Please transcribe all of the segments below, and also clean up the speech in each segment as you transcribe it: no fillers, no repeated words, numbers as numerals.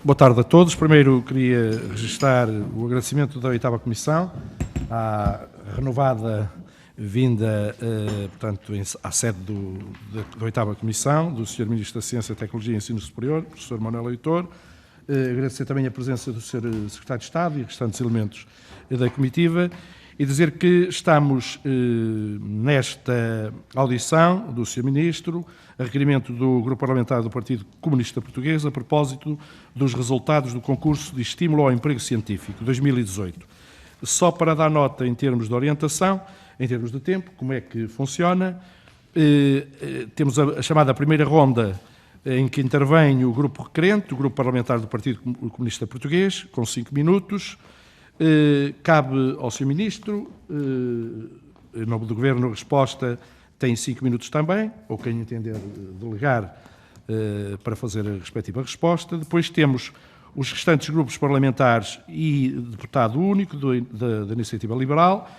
Boa tarde a todos. Primeiro queria registrar o agradecimento da 8ª Comissão à renovada vinda, portanto, à sede da 8ª Comissão, do Sr. Ministro da Ciência, Tecnologia e Ensino Superior, professor Manuel Leitor. Agradecer também a presença do Sr. Secretário de Estado e restantes elementos da comitiva e dizer que estamos nesta audição do Sr. Ministro, a requerimento do Grupo Parlamentar do Partido Comunista Português, a propósito dos resultados do concurso de estímulo ao emprego científico 2018. Só para dar nota em termos de orientação, em termos de tempo, como é que funciona, temos a chamada primeira ronda em que intervém o Grupo Requerente, o Grupo Parlamentar do Partido Comunista Português, com 5 minutos. Cabe ao Sr. Ministro, em nome do Governo, a resposta tem 5 minutos também, ou quem entender delegar para fazer a respectiva resposta. Depois temos os restantes grupos parlamentares e deputado único da Iniciativa Liberal,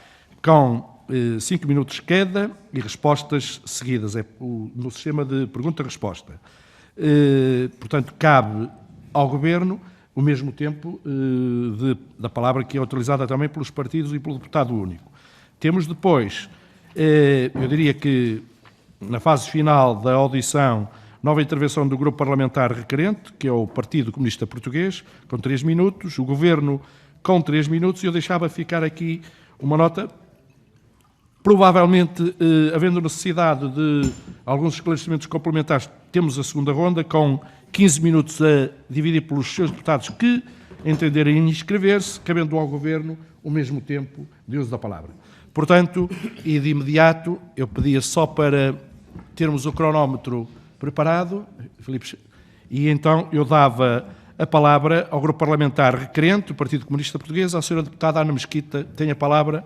com 5 minutos cada e respostas seguidas. É no sistema de pergunta-resposta. Portanto, cabe ao Governo o mesmo tempo da palavra que é utilizada também pelos partidos e pelo deputado único. Temos depois, eu diria que na fase final da audição, nova intervenção do Grupo Parlamentar Requerente, que é o Partido Comunista Português, com 3 minutos, o Governo com 3 minutos, e eu deixava ficar aqui uma nota. Provavelmente, havendo necessidade de alguns esclarecimentos complementares, temos a segunda ronda, com 15 minutos a dividir pelos seus deputados que entenderem inscrever-se, cabendo ao Governo o mesmo tempo de uso da palavra. Portanto, e de imediato, eu pedia só para termos o cronómetro preparado, Filipe, e então eu dava a palavra ao Grupo Parlamentar Requerente, do Partido Comunista Português, à Sra. Deputada Ana Mesquita. Tem a palavra.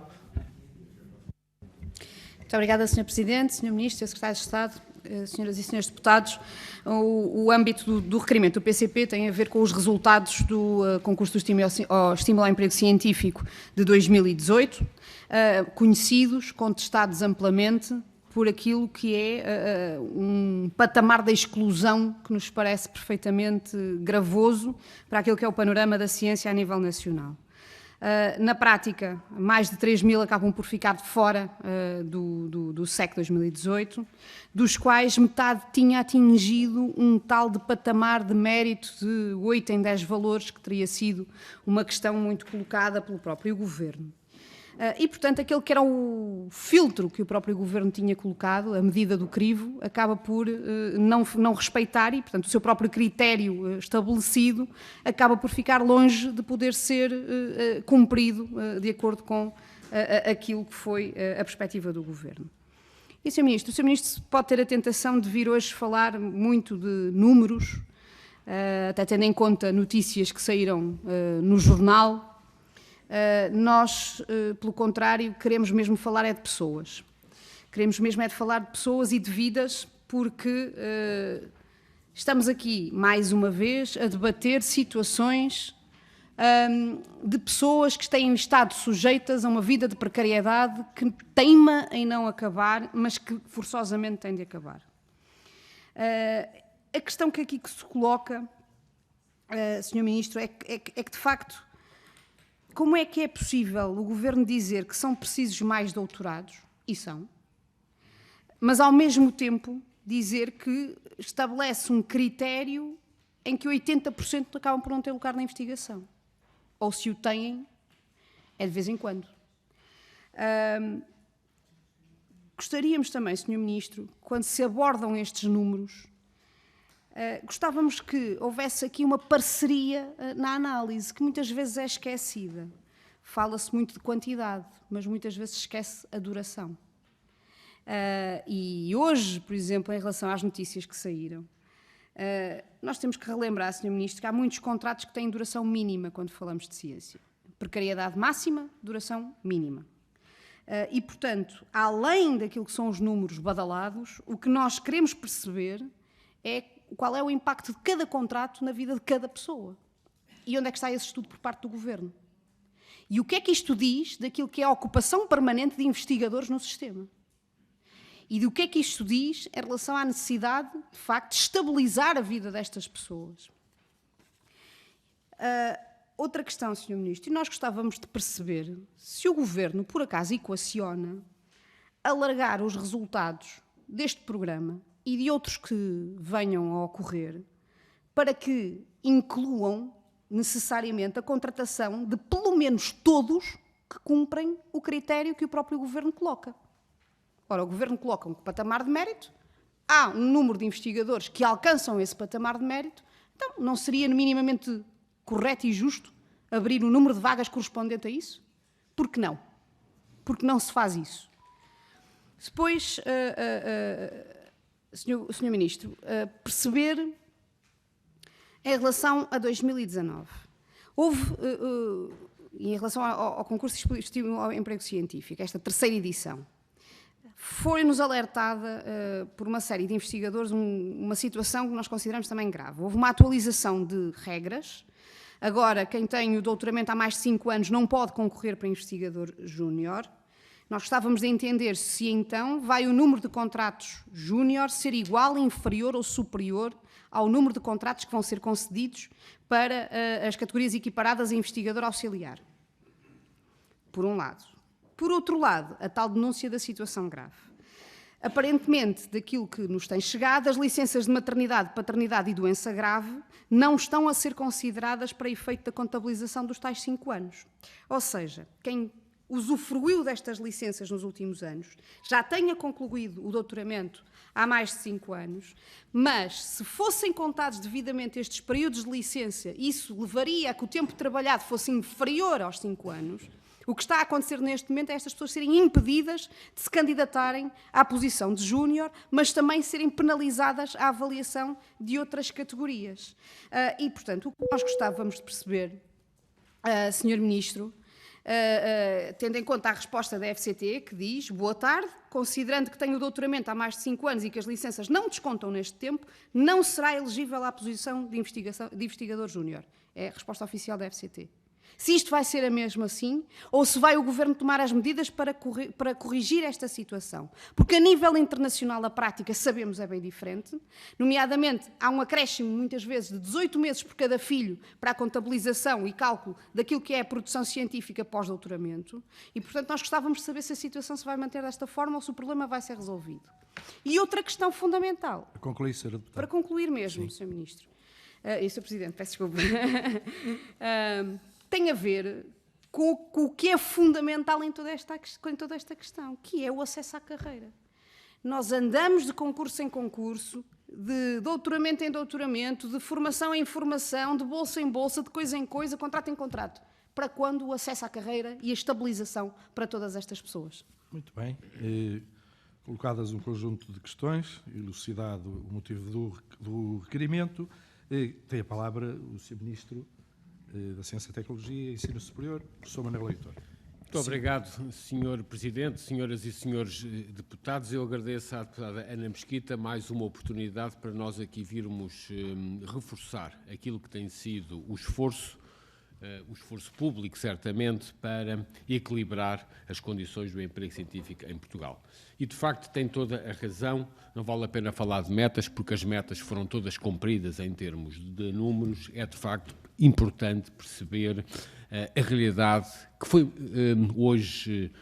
Muito obrigada, Sr. Presidente, Sr. Ministro, Sr. Secretário de Estado, Senhoras e Senhores Deputados. O âmbito do requerimento do PCP tem a ver com os resultados do concurso do estímulo ao emprego científico de 2018, conhecidos, contestados amplamente por aquilo que é um patamar da exclusão que nos parece perfeitamente gravoso para aquilo que é o panorama da ciência a nível nacional. Na prática, mais de 3 mil acabam por ficar fora do SEC 2018, dos quais metade tinha atingido um tal de patamar de mérito de 8 em 10 valores, que teria sido uma questão muito colocada pelo próprio Governo. E, portanto, aquele que era o filtro que o próprio Governo tinha colocado, a medida do crivo, acaba por não respeitar e, portanto, o seu próprio critério estabelecido acaba por ficar longe de poder ser cumprido de acordo com aquilo que foi a perspectiva do Governo. E, Sr. Ministro, o Sr. Ministro pode ter a tentação de vir hoje falar muito de números, até tendo em conta notícias que saíram no jornal. Nós, pelo contrário, queremos mesmo falar é de pessoas. Queremos mesmo é de falar de pessoas e de vidas, porque estamos aqui, mais uma vez, a debater situações de pessoas que têm estado sujeitas a uma vida de precariedade que teima em não acabar, mas que forçosamente tem de acabar. A questão que aqui se coloca, Sr. Ministro, é que, de facto, como é que é possível o Governo dizer que são precisos mais doutorados, e são, mas ao mesmo tempo dizer que estabelece um critério em que 80% acabam por não ter lugar na investigação? Ou se o têm, é de vez em quando. Gostaríamos também, Sr. Ministro, quando se abordam estes números, gostávamos que houvesse aqui uma parceria na análise, que muitas vezes é esquecida. Fala-se muito de quantidade, mas muitas vezes esquece a duração. E hoje, por exemplo, em relação às notícias que saíram, nós temos que relembrar, Sr. Ministro, que há muitos contratos que têm duração mínima quando falamos de ciência. Precariedade máxima, duração mínima. E, portanto, além daquilo que são os números badalados, o que nós queremos perceber é qual é o impacto de cada contrato na vida de cada pessoa. E onde é que está esse estudo por parte do Governo? E o que é que isto diz daquilo que é a ocupação permanente de investigadores no sistema? E do que é que isto diz em relação à necessidade, de facto, de estabilizar a vida destas pessoas? Outra questão, Sr. Ministro, e nós gostávamos de perceber se o Governo, por acaso, equaciona alargar os resultados deste programa e de outros que venham a ocorrer para que incluam necessariamente a contratação de pelo menos todos que cumprem o critério que o próprio Governo coloca. Ora, o Governo coloca um patamar de mérito, há um número de investigadores que alcançam esse patamar de mérito, então não seria minimamente correto e justo abrir o número de vagas correspondente a isso? Por que não? Porque não se faz isso. Depois, Sr. Ministro, perceber em relação a 2019. Houve, em relação ao concurso de estímulo ao emprego científico, esta terceira edição, foi-nos alertada por uma série de investigadores uma situação que nós consideramos também grave. Houve uma atualização de regras. Agora, quem tem o doutoramento há mais de 5 anos não pode concorrer para investigador júnior. Nós gostávamos de entender se, então, vai o número de contratos júnior ser igual, inferior ou superior ao número de contratos que vão ser concedidos para as categorias equiparadas a investigador auxiliar. Por um lado. Por outro lado, a tal denúncia da situação grave. Aparentemente, daquilo que nos tem chegado, as licenças de maternidade, paternidade e doença grave não estão a ser consideradas para efeito da contabilização dos tais 5 anos. Ou seja, quem usufruiu destas licenças nos últimos anos já tenha concluído o doutoramento há mais de 5 anos, mas se fossem contados devidamente estes períodos de licença, isso levaria a que o tempo trabalhado fosse inferior aos 5 anos. O que está a acontecer neste momento é estas pessoas serem impedidas de se candidatarem à posição de júnior, mas também serem penalizadas à avaliação de outras categorias. E, portanto, o que nós gostávamos de perceber, Sr. Ministro, tendo em conta a resposta da FCT, que diz: boa tarde, considerando que tenho o doutoramento há mais de 5 anos e que as licenças não descontam neste tempo, não será elegível à posição de investigador júnior. É a resposta oficial da FCT. Se isto vai ser a mesmo assim, ou se vai o Governo tomar as medidas para corrigir esta situação. Porque a nível internacional a prática, sabemos, é bem diferente. Nomeadamente, há um acréscimo, muitas vezes, de 18 meses por cada filho para a contabilização e cálculo daquilo que é a produção científica pós-doutoramento. E, portanto, nós gostávamos de saber se a situação se vai manter desta forma ou se o problema vai ser resolvido. E outra questão fundamental. Para concluir, Sra. Deputada. Para concluir mesmo, Sr. Ministro. E Sr. Presidente, peço desculpa. Tem a ver com o que é fundamental em toda esta questão, que é o acesso à carreira. Nós andamos de concurso em concurso, de doutoramento em doutoramento, de formação em formação, de bolsa em bolsa, de coisa em coisa, contrato em contrato. Para quando o acesso à carreira e a estabilização para todas estas pessoas? Muito bem. Colocadas um conjunto de questões, elucidado o motivo do requerimento, tem a palavra o Sr. Ministro da Ciência e Tecnologia e Ensino Superior, professor Manuel Leitor. Muito obrigado, Sr. Presidente, senhoras e senhores deputados. Eu agradeço à deputada Ana Mesquita mais uma oportunidade para nós aqui virmos reforçar aquilo que tem sido o esforço público, certamente, para equilibrar as condições do emprego científico em Portugal. E, de facto, tem toda a razão, não vale a pena falar de metas, porque as metas foram todas cumpridas em termos de números. É, de facto, importante perceber a realidade que foi hoje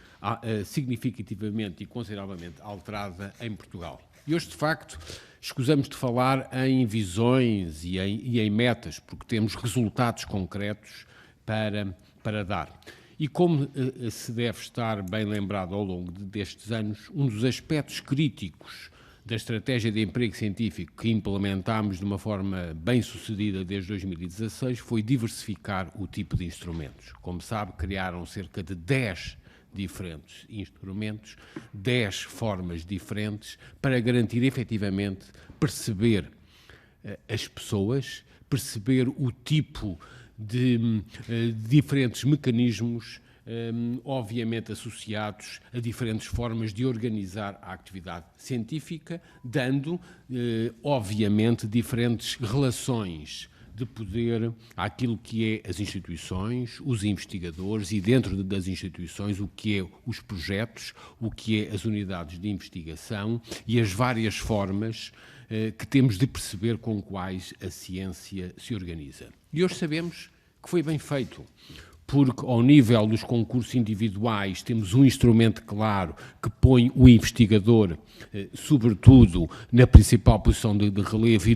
significativamente e consideravelmente alterada em Portugal. E hoje, de facto, escusamos de falar em visões e em metas, porque temos resultados concretos para dar. E como se deve estar bem lembrado ao longo destes anos, um dos aspectos críticos da estratégia de emprego científico que implementámos de uma forma bem sucedida desde 2016 foi diversificar o tipo de instrumentos. Como sabe, criaram cerca de 10 diferentes instrumentos, 10 formas diferentes para garantir efetivamente perceber as pessoas, perceber o tipo de diferentes mecanismos, obviamente associados a diferentes formas de organizar a atividade científica, dando, obviamente, diferentes relações de poder àquilo que é as instituições, os investigadores e, dentro das instituições, o que é os projetos, o que é as unidades de investigação e as várias formas que temos de perceber com quais a ciência se organiza. E hoje sabemos que foi bem feito, porque ao nível dos concursos individuais temos um instrumento claro que põe o investigador, sobretudo, na principal posição de relevo e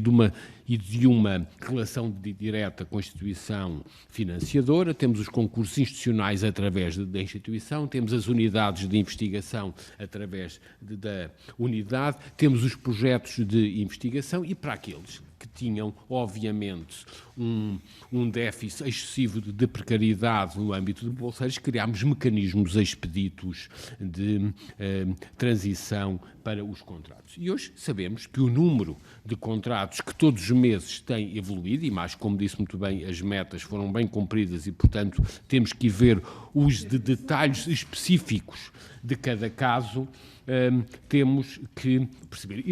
de uma relação direta com a instituição financiadora. Temos os concursos institucionais através da instituição, temos as unidades de investigação através da unidade, temos os projetos de investigação e para aqueles que tinham, obviamente, um déficit excessivo de precariedade no âmbito de bolseiros, criámos mecanismos expeditos de transição para os contratos. E hoje sabemos que o número de contratos que todos os meses tem evoluído, e mais, como disse muito bem, as metas foram bem cumpridas e, portanto, temos que ver os detalhes específicos de cada caso, temos que perceber.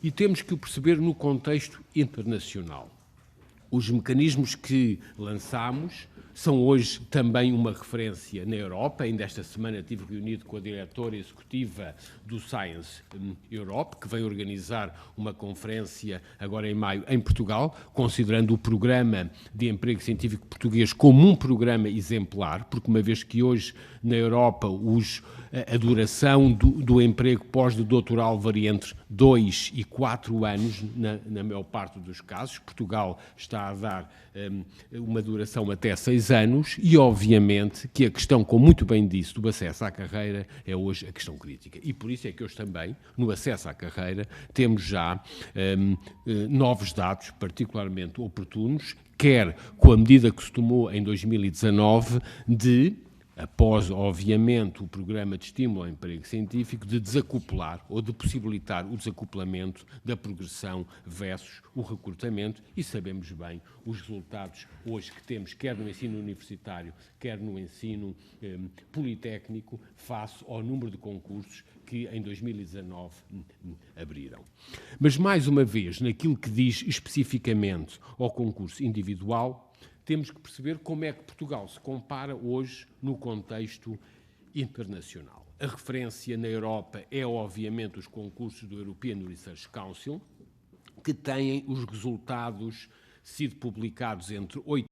E temos que o perceber no contexto internacional. Os mecanismos que lançámos são hoje também uma referência na Europa. Ainda esta semana estive reunido com a diretora executiva do Science Europe, que vem organizar uma conferência agora em maio em Portugal, considerando o Programa de Emprego Científico Português como um programa exemplar, porque uma vez que hoje na Europa a duração do emprego pós-doutoral varia entre 2 e 4 anos, na maior parte dos casos. Portugal está a dar uma duração até 6 anos e, obviamente, que a questão, como muito bem disse, do acesso à carreira é hoje a questão crítica. E por isso é que hoje também, no acesso à carreira, temos já novos dados particularmente oportunos, quer com a medida que se tomou em 2019 após, obviamente, o programa de estímulo ao emprego científico, de desacoplar ou de possibilitar o desacoplamento da progressão versus o recrutamento, e sabemos bem os resultados hoje que temos, quer no ensino universitário, quer no ensino politécnico, face ao número de concursos que em 2019 abriram. Mas, mais uma vez, naquilo que diz especificamente ao concurso individual, temos que perceber como é que Portugal se compara hoje no contexto internacional. A referência na Europa é, obviamente, os concursos do European Research Council, que têm os resultados sido publicados entre 8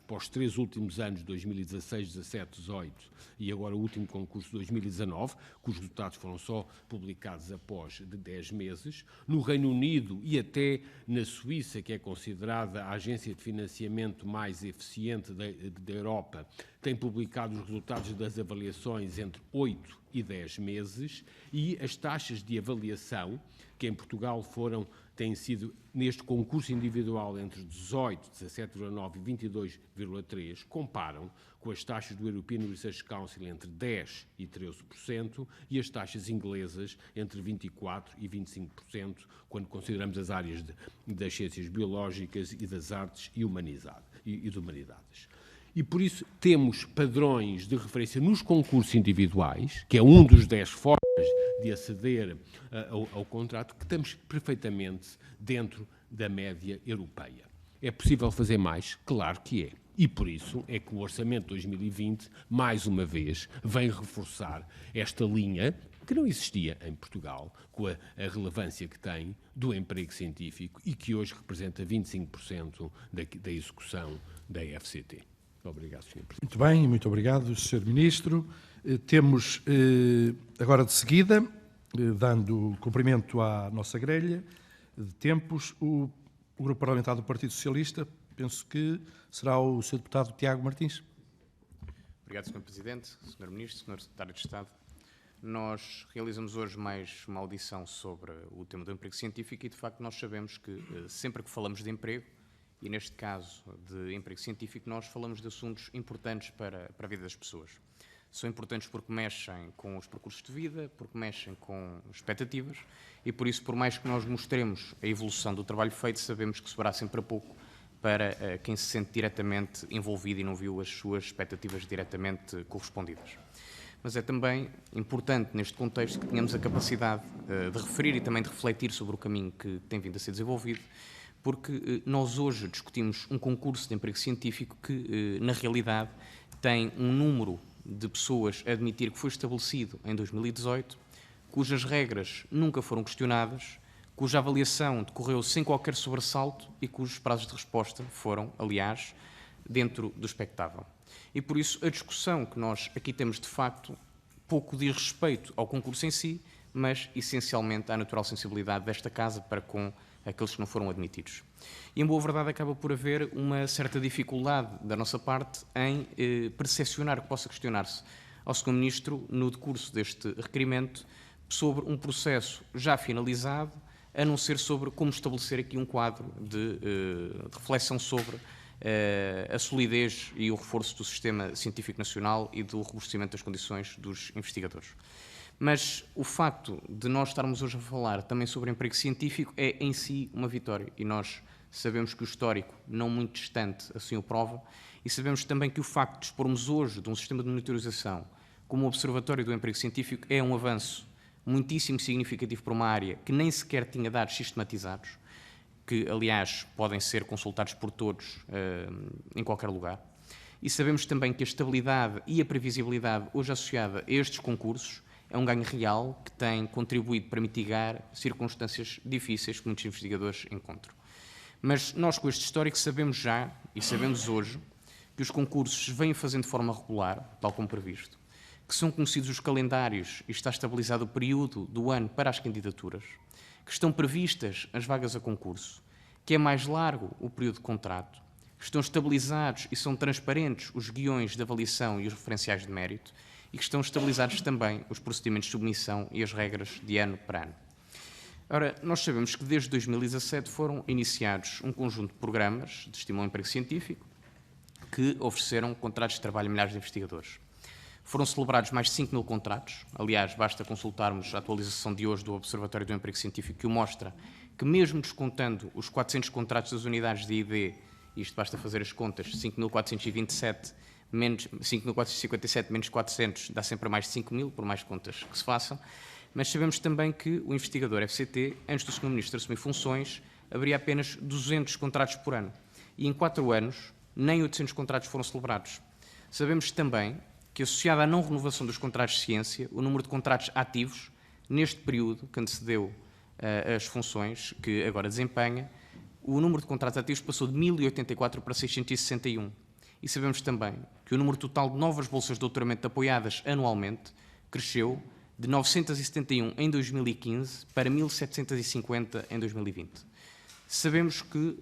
para os 3 últimos anos, 2016, 17, 18 e agora o último concurso de 2019, cujos resultados foram só publicados após de 10 meses. No Reino Unido e até na Suíça, que é considerada a agência de financiamento mais eficiente da Europa, tem publicado os resultados das avaliações entre 8 e 10 meses, e as taxas de avaliação, que em Portugal têm sido, neste concurso individual, entre 18, 17,9 e 22,3, comparam com as taxas do European Research Council entre 10% e 13% e as taxas inglesas entre 24% e 25%, quando consideramos as áreas das ciências biológicas e das artes e de humanidades. E, por isso, temos padrões de referência nos concursos individuais, que é um dos 10 formas de aceder ao contrato, que estamos perfeitamente dentro da média europeia. É possível fazer mais? Claro que é. E por isso é que o Orçamento de 2020, mais uma vez, vem reforçar esta linha que não existia em Portugal, com a relevância que tem do emprego científico e que hoje representa 25% da execução da FCT. Obrigado, Sr. Presidente. Muito bem, muito obrigado, Sr. Ministro. Temos agora de seguida, dando cumprimento à nossa grelha de tempos, o Grupo Parlamentar do Partido Socialista, penso que será o Sr. Deputado Tiago Martins. Obrigado, Sr. Presidente, Sr. Ministro, Sr. Secretário de Estado. Nós realizamos hoje mais uma audição sobre o tema do emprego científico e, de facto, nós sabemos que sempre que falamos de emprego, e neste caso de emprego científico, nós falamos de assuntos importantes para a vida das pessoas. São importantes porque mexem com os percursos de vida, porque mexem com expectativas e, por isso, por mais que nós mostremos a evolução do trabalho feito, sabemos que sobrará sempre a pouco para quem se sente diretamente envolvido e não viu as suas expectativas diretamente correspondidas. Mas é também importante, neste contexto, que tenhamos a capacidade de referir e também de refletir sobre o caminho que tem vindo a ser desenvolvido, porque nós hoje discutimos um concurso de emprego científico que, na realidade, tem um número de pessoas a admitir que foi estabelecido em 2018, cujas regras nunca foram questionadas, cuja avaliação decorreu sem qualquer sobressalto e cujos prazos de resposta foram, aliás, dentro do expectável. E por isso a discussão que nós aqui temos, de facto, pouco diz respeito ao concurso em si, mas essencialmente à natural sensibilidade desta Casa para com aqueles que não foram admitidos. E, em boa verdade, acaba por haver uma certa dificuldade da nossa parte em percepcionar que possa questionar-se ao Sr. Ministro, no decurso deste requerimento, sobre um processo já finalizado, a não ser sobre como estabelecer aqui um quadro de reflexão sobre a solidez e o reforço do sistema científico nacional e do robustecimento das condições dos investigadores. Mas o facto de nós estarmos hoje a falar também sobre emprego científico é em si uma vitória, e nós sabemos que o histórico, não muito distante, assim o prova, e sabemos também que o facto de dispormos hoje de um sistema de monitorização como o Observatório do Emprego Científico é um avanço muitíssimo significativo para uma área que nem sequer tinha dados sistematizados, que, aliás, podem ser consultados por todos em qualquer lugar. E sabemos também que a estabilidade e a previsibilidade hoje associada a estes concursos é um ganho real que tem contribuído para mitigar circunstâncias difíceis que muitos investigadores encontram. Mas nós, com este histórico, sabemos já, e sabemos hoje, que os concursos vêm fazendo de forma regular, tal como previsto, que são conhecidos os calendários e está estabilizado o período do ano para as candidaturas, que estão previstas as vagas a concurso, que é mais largo o período de contrato, que estão estabilizados e são transparentes os guiões de avaliação e os referenciais de mérito, e que estão estabilizados também os procedimentos de submissão e as regras de ano para ano. Ora, nós sabemos que desde 2017 foram iniciados um conjunto de programas de estímulo ao emprego científico que ofereceram contratos de trabalho a milhares de investigadores. Foram celebrados mais de 5.000 contratos. Aliás, basta consultarmos a atualização de hoje do Observatório do Emprego Científico, que o mostra que, mesmo descontando os 400 contratos das unidades de ID, isto basta fazer as contas, 5.427 menos 5.457 menos 400 dá sempre mais de 5.000, por mais contas que se façam, mas sabemos também que o investigador FCT, antes do Sr. Ministro assumir funções, haveria apenas 200 contratos por ano. E em 4 anos, nem 800 contratos foram celebrados. Sabemos também que, associado à não renovação dos contratos de ciência, o número de contratos ativos, neste período que antecedeu as funções que agora desempenha, o número de contratos ativos passou de 1.084 para 661. E sabemos também que o número total de novas bolsas de doutoramento apoiadas anualmente cresceu de 971 em 2015 para 1.750 em 2020. Sabemos que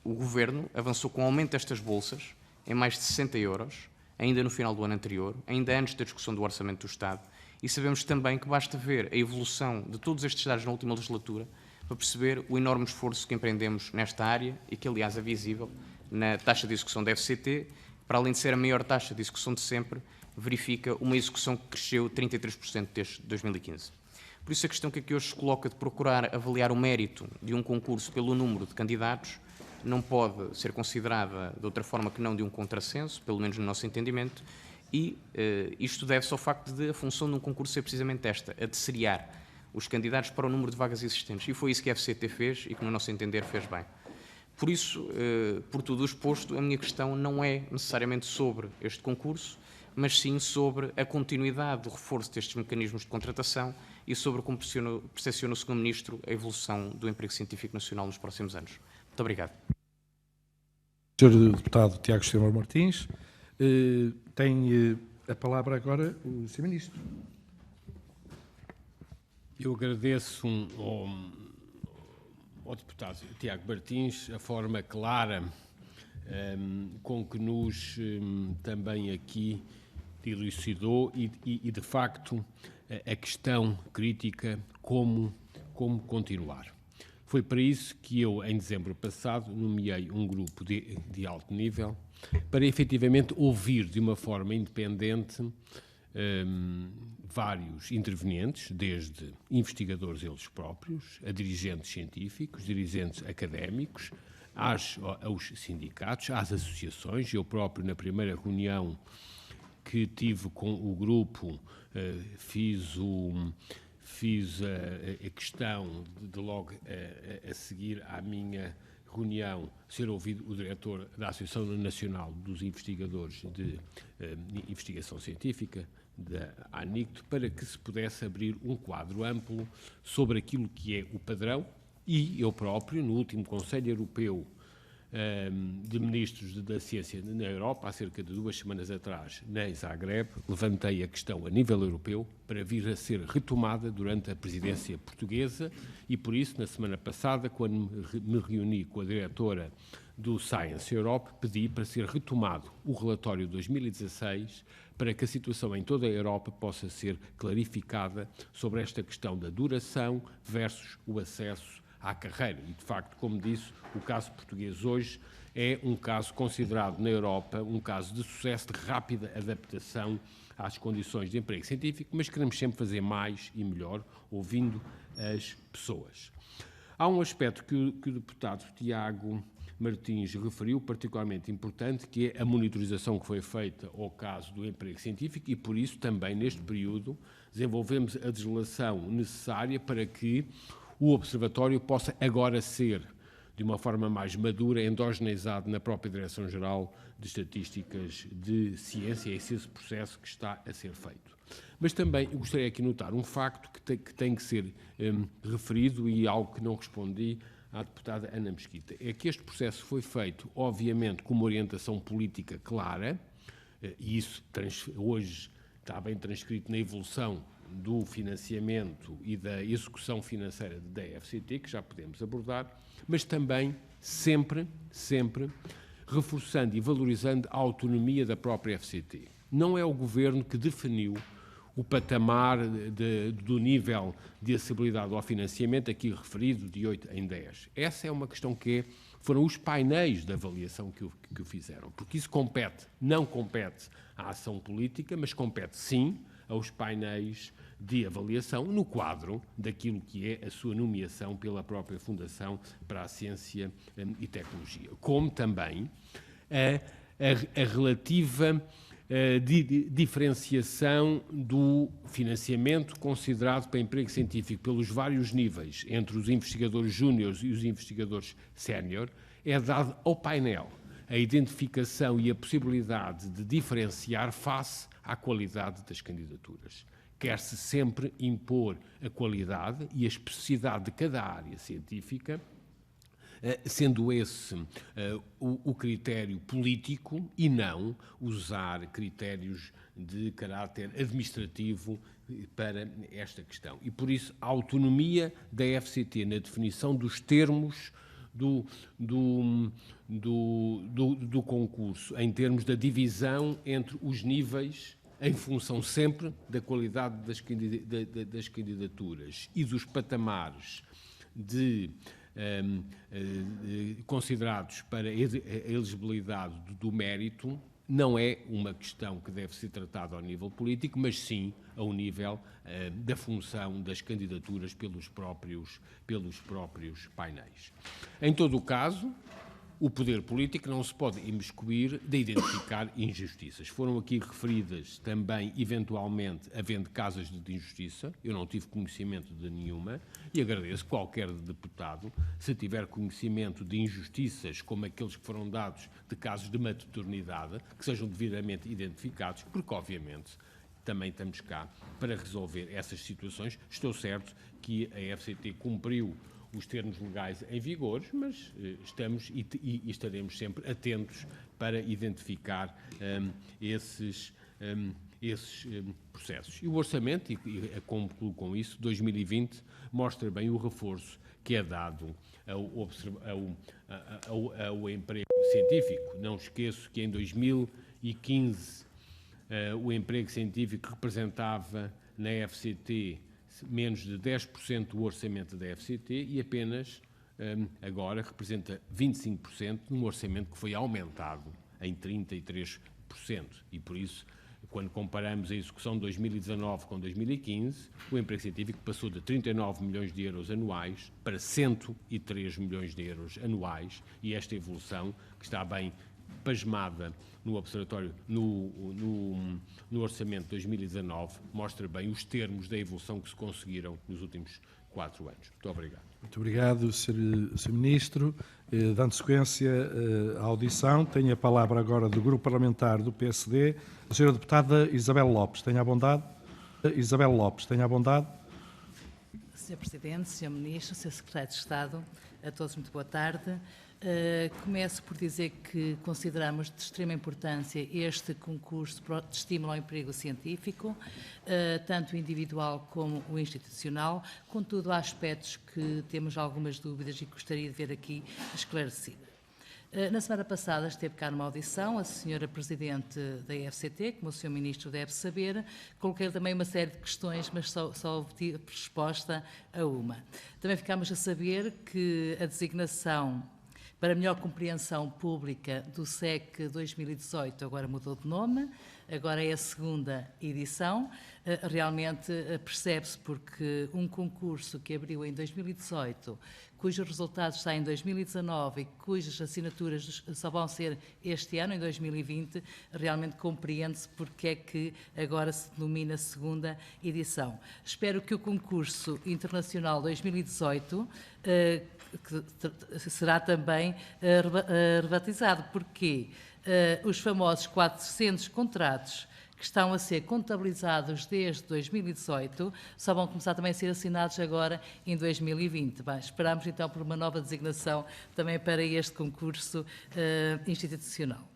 o Governo avançou com o aumento destas bolsas em mais de 60 euros, ainda no final do ano anterior, ainda antes da discussão do Orçamento do Estado, e sabemos também que basta ver a evolução de todos estes dados na última legislatura para perceber o enorme esforço que empreendemos nesta área e que, aliás, é visível na taxa de execução da FCT, para além de ser a maior taxa de execução de sempre, verifica uma execução que cresceu 33% desde 2015. Por isso a questão que aqui hoje se coloca de procurar avaliar o mérito de um concurso pelo número de candidatos não pode ser considerada de outra forma que não de um contrassenso, pelo menos no nosso entendimento, e isto deve-se ao facto de a função de um concurso ser precisamente esta, a de seriar os candidatos para o número de vagas existentes. E foi isso que a FCT fez e que, no nosso entender, fez bem. Por isso, por tudo o exposto, a minha questão não é necessariamente sobre este concurso, mas sim sobre a continuidade do reforço destes mecanismos de contratação e sobre como percepciona o Sr. Ministro a evolução do emprego científico nacional nos próximos anos. Muito obrigado. Sr. Deputado Tiago Extremar Martins, tem a palavra agora o Sr. Ministro. Eu agradeço ao deputado Tiago Martins a forma clara com que nos também aqui elucidou e de facto, a questão crítica como continuar. Foi para isso que eu, em dezembro passado, nomeei um grupo de alto nível para efetivamente ouvir de uma forma independente vários intervenientes, desde investigadores eles próprios, a dirigentes científicos, dirigentes académicos, aos sindicatos, às associações. Eu próprio, na primeira reunião que tive com o grupo, fiz a questão de logo a seguir à minha reunião ser ouvido o diretor da Associação Nacional dos Investigadores de Investigação Científica, da ANICT para que se pudesse abrir um quadro amplo sobre aquilo que é o padrão, e eu próprio, no último Conselho Europeu de Ministros da Ciência na Europa, há cerca de 2 semanas atrás, em Zagreb, levantei a questão a nível europeu para vir a ser retomada durante a presidência portuguesa e, por isso, na semana passada, quando me reuni com a diretora do Science Europe, pedi para ser retomado o relatório de 2016 para que a situação em toda a Europa possa ser clarificada sobre esta questão da duração versus o acesso à carreira. E, de facto, como disse, o caso português hoje é um caso considerado na Europa um caso de sucesso, de rápida adaptação às condições de emprego científico, mas queremos sempre fazer mais e melhor, ouvindo as pessoas. Há um aspecto que o deputado Tiago Martins referiu, particularmente importante, que é a monitorização que foi feita ao caso do emprego científico e, por isso, também neste período, desenvolvemos a legislação necessária para que o Observatório possa agora ser, de uma forma mais madura, endogeneizado na própria Direção-Geral de Estatísticas de Ciência. É esse processo que está a ser feito. Mas também eu gostaria aqui de notar um facto que tem que ser referido e algo que não respondi à deputada Ana Mesquita, é que este processo foi feito, obviamente, com uma orientação política clara, e isso hoje está bem transcrito na evolução do financiamento e da execução financeira da FCT, que já podemos abordar, mas também sempre reforçando e valorizando a autonomia da própria FCT. Não é o Governo que definiu o patamar do nível de acessibilidade ao financiamento, aqui referido, de 8 em 10. Essa é uma questão que foram os painéis de avaliação que o fizeram, porque isso não compete à ação política, mas compete sim aos painéis de avaliação no quadro daquilo que é a sua nomeação pela própria Fundação para a Ciência e Tecnologia, como também a relativa diferenciação do financiamento considerado para emprego científico pelos vários níveis, entre os investigadores júniores e os investigadores sénior, é dado ao painel a identificação e a possibilidade de diferenciar face à qualidade das candidaturas. Quer-se sempre impor a qualidade e a especificidade de cada área científica, sendo esse o critério político e não usar critérios de caráter administrativo para esta questão. E, por isso, a autonomia da FCT na definição dos termos do concurso, em termos da divisão entre os níveis, em função sempre da qualidade das candidaturas e dos patamares considerados para a elegibilidade do mérito, não é uma questão que deve ser tratada ao nível político, mas sim ao nível da função das candidaturas pelos próprios painéis. Em todo o caso, o poder político não se pode imiscuir de identificar injustiças. Foram aqui referidas também, eventualmente, havendo casos de injustiça. Eu não tive conhecimento de nenhuma e agradeço qualquer deputado, se tiver conhecimento de injustiças como aqueles que foram dados de casos de maternidade, que sejam devidamente identificados, porque, obviamente, também estamos cá para resolver essas situações. Estou certo que a FCT cumpriu os termos legais em vigor, mas estamos e estaremos sempre atentos para identificar esses processos. E o orçamento, e concluo com isso, 2020, mostra bem o reforço que é dado ao emprego científico. Não esqueço que em 2015 o emprego científico representava na FCT menos de 10% do orçamento da FCT e apenas agora representa 25% num orçamento que foi aumentado em 33%. E por isso, quando comparamos a execução de 2019 com 2015, o emprego científico passou de 39 milhões de euros anuais para 103 milhões de euros anuais, e esta evolução, que está bem pasmada no Observatório, no orçamento de 2019, mostra bem os termos da evolução que se conseguiram nos últimos 4 anos. Muito obrigado. Muito obrigado, Sr. Ministro. Dando sequência à audição, tenho a palavra agora do Grupo Parlamentar do PSD, a Sra. Deputada Isabel Lopes. Tenha a bondade. Isabel Lopes, tenha a bondade. Sr. Presidente, Sr. Ministro, Sr. Secretário de Estado, a todos muito boa tarde. Começo por dizer que consideramos de extrema importância este concurso de estímulo ao emprego científico, tanto o individual como o institucional. Contudo, há aspectos que temos algumas dúvidas e gostaria de ver aqui esclarecidas. Na semana passada esteve cá numa audição a Sra. Presidente da FCT, como o Sr. Ministro deve saber. Coloquei também uma série de questões, mas só obtive resposta a uma. Também ficámos a saber que a designação para melhor compreensão pública do SEC 2018 agora mudou de nome, agora é a segunda edição. Realmente percebe-se porque um concurso que abriu em 2018, cujos resultados saem em 2019 e cujas assinaturas só vão ser este ano, em 2020, realmente compreende-se porque é que agora se denomina segunda edição. Espero que o concurso internacional 2018 que será também rebatizado, porque os famosos 400 contratos que estão a ser contabilizados desde 2018 só vão começar também a ser assinados agora em 2020. Bem, esperamos então por uma nova designação também para este concurso institucional.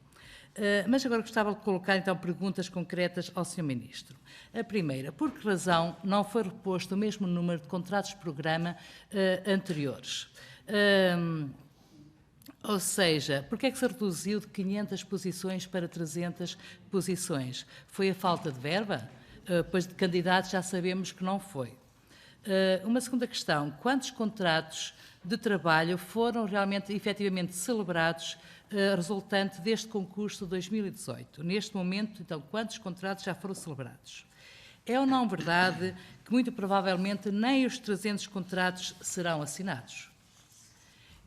Mas agora gostava de colocar então perguntas concretas ao Sr. Ministro. A primeira, por que razão não foi reposto o mesmo número de contratos-programa anteriores? Ou seja, porque é que se reduziu de 500 posições para 300 posições? Foi a falta de verba? Pois de candidatos já sabemos que não foi. Uma segunda questão, quantos contratos de trabalho foram realmente, efetivamente celebrados resultante deste concurso de 2018? Neste momento, então, quantos contratos já foram celebrados? É ou não verdade que, muito provavelmente, nem os 300 contratos serão assinados?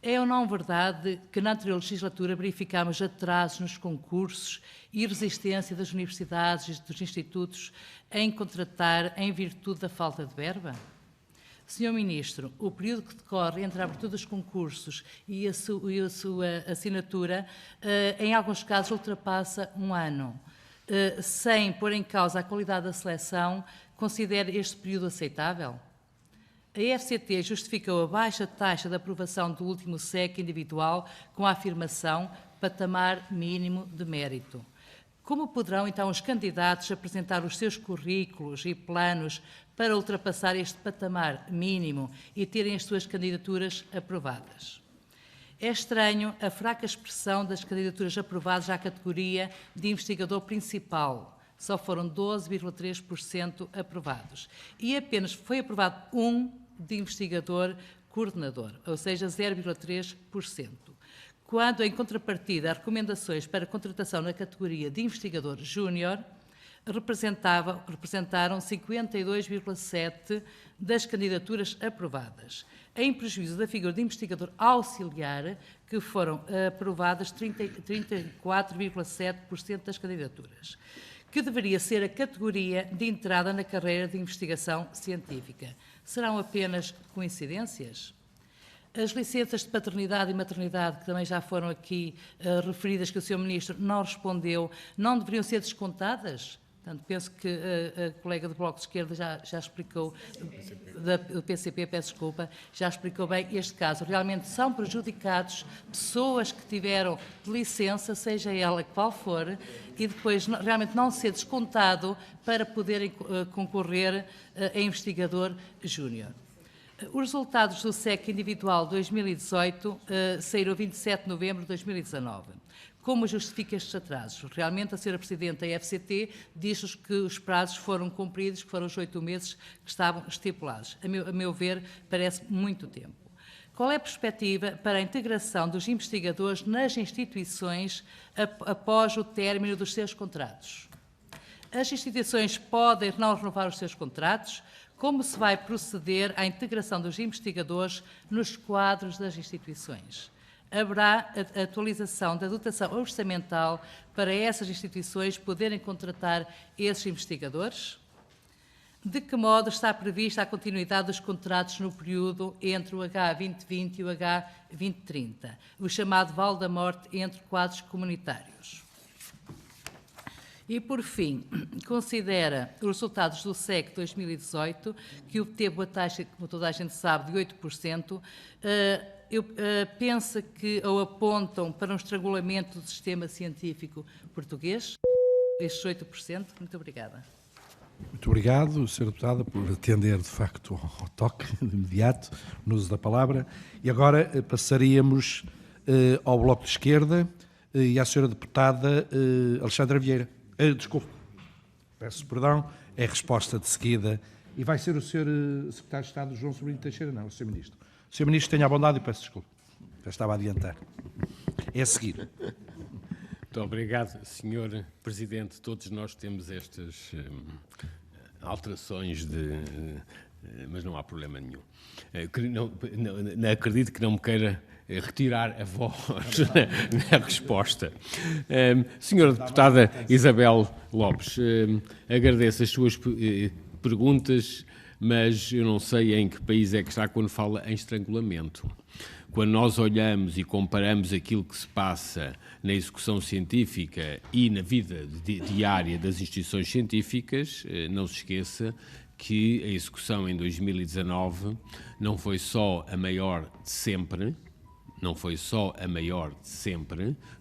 É ou não verdade que na anterior legislatura verificámos atrasos nos concursos e resistência das universidades e dos institutos em contratar em virtude da falta de verba? Sr. Ministro, o período que decorre entre a abertura dos concursos e a sua assinatura, em alguns casos, ultrapassa um ano. Sem pôr em causa a qualidade da seleção, considera este período aceitável? A FCT justificou a baixa taxa de aprovação do último SEC individual com a afirmação patamar mínimo de mérito. Como poderão, então, os candidatos apresentar os seus currículos e planos para ultrapassar este patamar mínimo e terem as suas candidaturas aprovadas? É estranho a fraca expressão das candidaturas aprovadas à categoria de investigador principal. Só foram 12,3% aprovados. E apenas foi aprovado um de investigador coordenador, ou seja, 0,3%. Quando, em contrapartida, as recomendações para contratação na categoria de investigador júnior representaram 52,7% das candidaturas aprovadas, em prejuízo da figura de investigador auxiliar, que foram aprovadas 34,7% das candidaturas, que deveria ser a categoria de entrada na carreira de investigação científica. Serão apenas coincidências? As licenças de paternidade e maternidade, que também já foram aqui referidas, que o Sr. Ministro não respondeu, não deveriam ser descontadas? Portanto, penso que a colega do Bloco de Esquerda já explicou, do PCP, peço desculpa, já explicou bem este caso. Realmente são prejudicados pessoas que tiveram licença, seja ela qual for, e depois realmente não ser descontado para poderem concorrer a investigador júnior. Os resultados do SEC individual 2018 saíram 27 de novembro de 2019. Como justifica estes atrasos? Realmente a Sra. Presidente da FCT diz-nos que os prazos foram cumpridos, que foram os 8 meses que estavam estipulados. A meu ver, parece muito tempo. Qual é a perspectiva para a integração dos investigadores nas instituições após o término dos seus contratos? As instituições podem não renovar os seus contratos? Como se vai proceder à integração dos investigadores nos quadros das instituições? Haverá a atualização da dotação orçamental para essas instituições poderem contratar esses investigadores? De que modo está prevista a continuidade dos contratos no período entre o H2020 e o H2030, o chamado Vale da Morte entre quadros comunitários? E, por fim, considera os resultados do SEC 2018, que obteve a taxa, como toda a gente sabe, de 8%, pensa que ou apontam para um estrangulamento do sistema científico português, estes 8%? Muito obrigada. Muito obrigado, Sra. Deputada, por atender, de facto, ao toque de imediato, no uso da palavra. E agora passaríamos ao Bloco de Esquerda e à Sra. Deputada Alexandra Vieira. Desculpe, peço perdão, é resposta de seguida. E vai ser o Sr. Secretário de Estado, João Sobrinho Teixeira, não, o Sr. Ministro. O Sr. Ministro, tenha a bondade e peço desculpa. Já estava a adiantar. É a seguir. Muito obrigado, Sr. Presidente. Todos nós temos estas alterações, mas não há problema nenhum. Acredito que não me queira retirar a voz na resposta. Senhora Deputada Isabel Lopes, agradeço as suas perguntas, mas eu não sei em que país é que está quando fala em estrangulamento. Quando nós olhamos e comparamos aquilo que se passa na execução científica e na vida diária das instituições científicas, não se esqueça que a execução em 2019 não foi só a maior de sempre,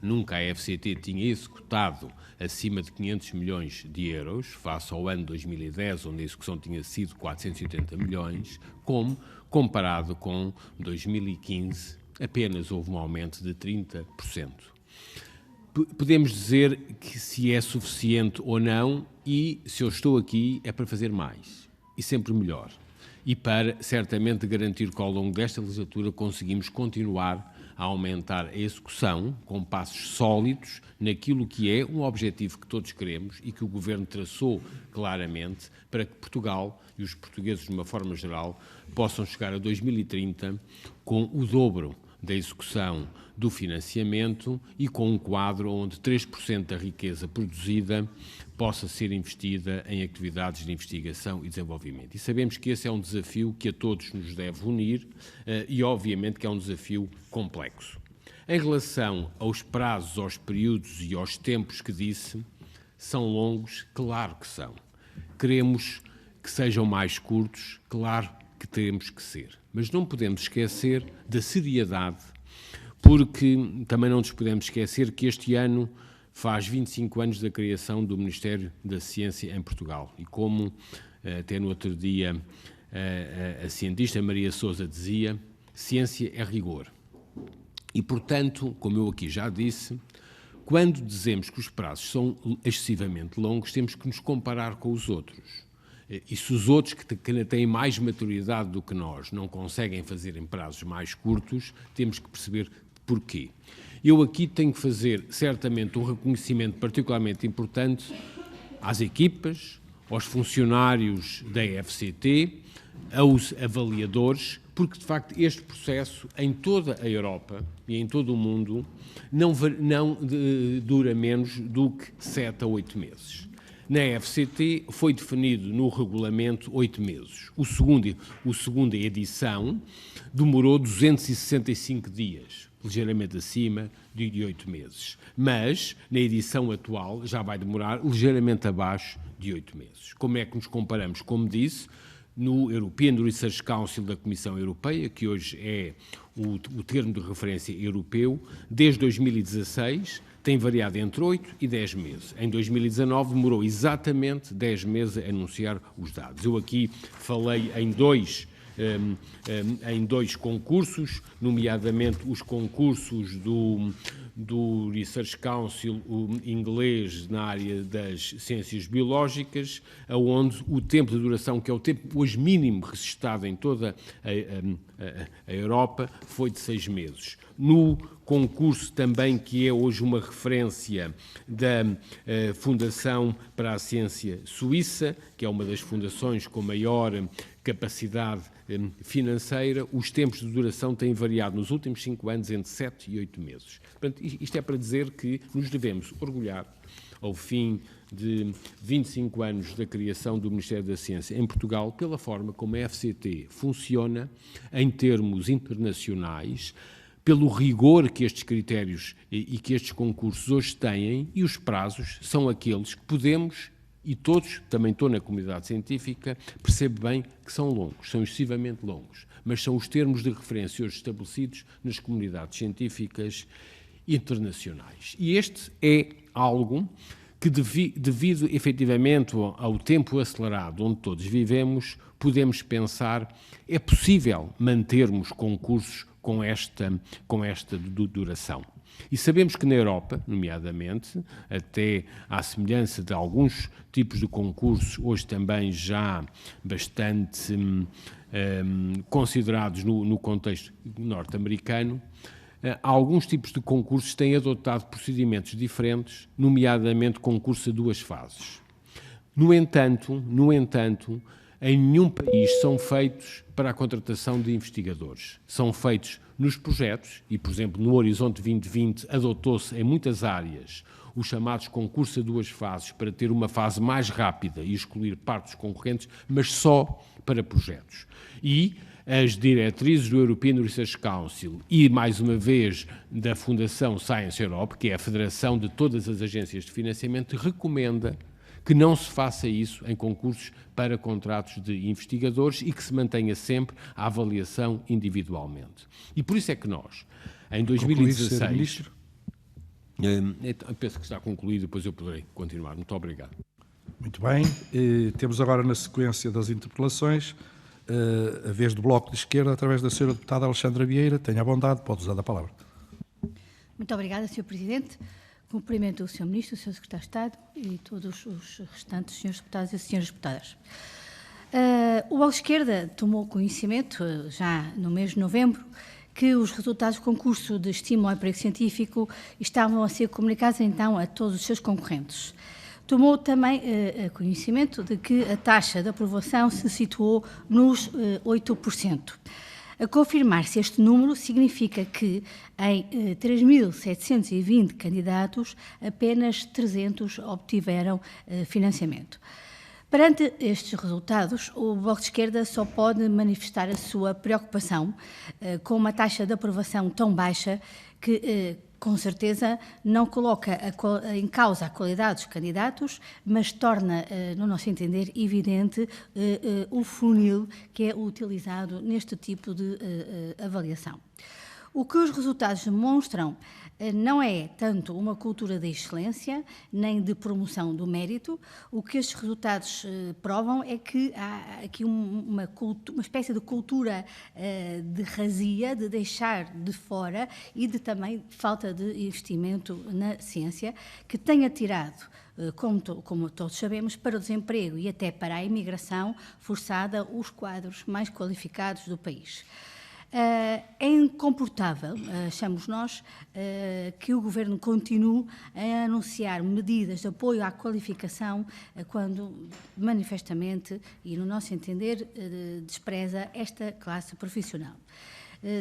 nunca a FCT tinha executado acima de 500 milhões de euros, face ao ano 2010, onde a execução tinha sido 480 milhões, como, comparado com 2015, apenas houve um aumento de 30%. Podemos dizer que se é suficiente ou não, e se eu estou aqui é para fazer mais, e sempre melhor. E para, certamente, garantir que ao longo desta legislatura conseguimos continuar a aumentar a execução com passos sólidos naquilo que é um objetivo que todos queremos e que o Governo traçou claramente para que Portugal e os portugueses, de uma forma geral, possam chegar a 2030 com o dobro da execução do financiamento e com um quadro onde 3% da riqueza produzida possa ser investida em atividades de investigação e desenvolvimento. E sabemos que esse é um desafio que a todos nos deve unir e, obviamente, que é um desafio complexo. Em relação aos prazos, aos períodos e aos tempos que disse, são longos? Claro que são. Queremos que sejam mais curtos? Claro que temos que ser. Mas não podemos esquecer da seriedade, porque também não nos podemos esquecer que este ano faz 25 anos da criação do Ministério da Ciência em Portugal. E como até no outro dia a cientista Maria Sousa dizia, ciência é rigor. E, portanto, como eu aqui já disse, quando dizemos que os prazos são excessivamente longos, temos que nos comparar com os outros. E se os outros que têm mais maturidade do que nós não conseguem fazer em prazos mais curtos, temos que perceber porquê. Eu aqui tenho que fazer, certamente, um reconhecimento particularmente importante às equipas, aos funcionários da FCT, aos avaliadores, porque, de facto, este processo, em toda a Europa e em todo o mundo, não dura menos do que 7 a 8 meses. Na FCT foi definido no regulamento 8 meses. A segunda edição demorou 265 dias, ligeiramente acima de 8 meses. Mas, na edição atual, já vai demorar ligeiramente abaixo de 8 meses. Como é que nos comparamos? Como disse, no European Research Council da Comissão Europeia, que hoje é o termo de referência europeu, desde 2016 tem variado entre 8 e 10 meses. Em 2019 demorou exatamente 10 meses a anunciar os dados. Eu aqui falei em dois concursos, nomeadamente os concursos do Research Council inglês na área das ciências biológicas, onde o tempo de duração, que é o tempo hoje mínimo registado em toda a Europa, foi de 6 meses. No concurso também, que é hoje uma referência da Fundação para a Ciência Suíça, que é uma das fundações com maior capacidade financeira, os tempos de duração têm variado nos últimos 5 anos entre 7 e 8 meses. Portanto, isto é para dizer que nos devemos orgulhar, ao fim de 25 anos da criação do Ministério da Ciência em Portugal, pela forma como a FCT funciona em termos internacionais, pelo rigor que estes critérios e que estes concursos hoje têm, e os prazos são aqueles que podemos, e todos, também estou na comunidade científica, percebo bem que são longos, são excessivamente longos, mas são os termos de referência hoje estabelecidos nas comunidades científicas internacionais. E este é algo que, devido efetivamente ao tempo acelerado onde todos vivemos, podemos pensar, é possível mantermos concursos com esta duração. E sabemos que na Europa, nomeadamente, até à semelhança de alguns tipos de concursos, hoje também já bastante considerados no contexto norte-americano, alguns tipos de concursos têm adotado procedimentos diferentes, nomeadamente concurso a 2 fases. No entanto, em nenhum país são feitos para a contratação de investigadores. São feitos nos projetos e, por exemplo, no Horizonte 2020 adotou-se em muitas áreas os chamados concursos a 2 fases para ter uma fase mais rápida e excluir parte dos concorrentes, mas só para projetos. E as diretrizes do European Research Council e, mais uma vez, da Fundação Science Europe, que é a federação de todas as agências de financiamento, recomenda que não se faça isso em concursos para contratos de investigadores e que se mantenha sempre a avaliação individualmente. E por isso é que nós, em 2016... penso que está concluído, depois eu poderei continuar. Muito obrigado. Muito bem. Temos agora, na sequência das interpelações, a vez do Bloco de Esquerda, através da Sra. Deputada Alexandra Vieira. Tenha a bondade, pode usar a palavra. Muito obrigada, Sr. Presidente. Cumprimento o Sr. Ministro, o Sr. Secretário de Estado e todos os restantes Srs. Deputados e Sras. Deputadas. O Bloco de Esquerda tomou conhecimento, já no mês de novembro, que os resultados do concurso de estímulo ao emprego científico estavam a ser comunicados, então, a todos os seus concorrentes. Tomou também conhecimento de que a taxa de aprovação se situou nos 8%. A confirmar-se este número, significa que em 3.720 candidatos, apenas 300 obtiveram financiamento. Perante estes resultados, o Bloco de Esquerda só pode manifestar a sua preocupação com uma taxa de aprovação tão baixa que, com certeza, não coloca em causa a qualidade dos candidatos, mas torna, no nosso entender, evidente o funil que é utilizado neste tipo de avaliação. O que os resultados demonstram não é tanto uma cultura de excelência, nem de promoção do mérito. O que estes resultados provam é que há aqui uma espécie de cultura de razia, de deixar de fora e de também falta de investimento na ciência, que tem atirado, como todos sabemos, para o desemprego e até para a imigração forçada os quadros mais qualificados do país. É incomportável, achamos nós, que o Governo continue a anunciar medidas de apoio à qualificação quando, manifestamente, e no nosso entender, despreza esta classe profissional.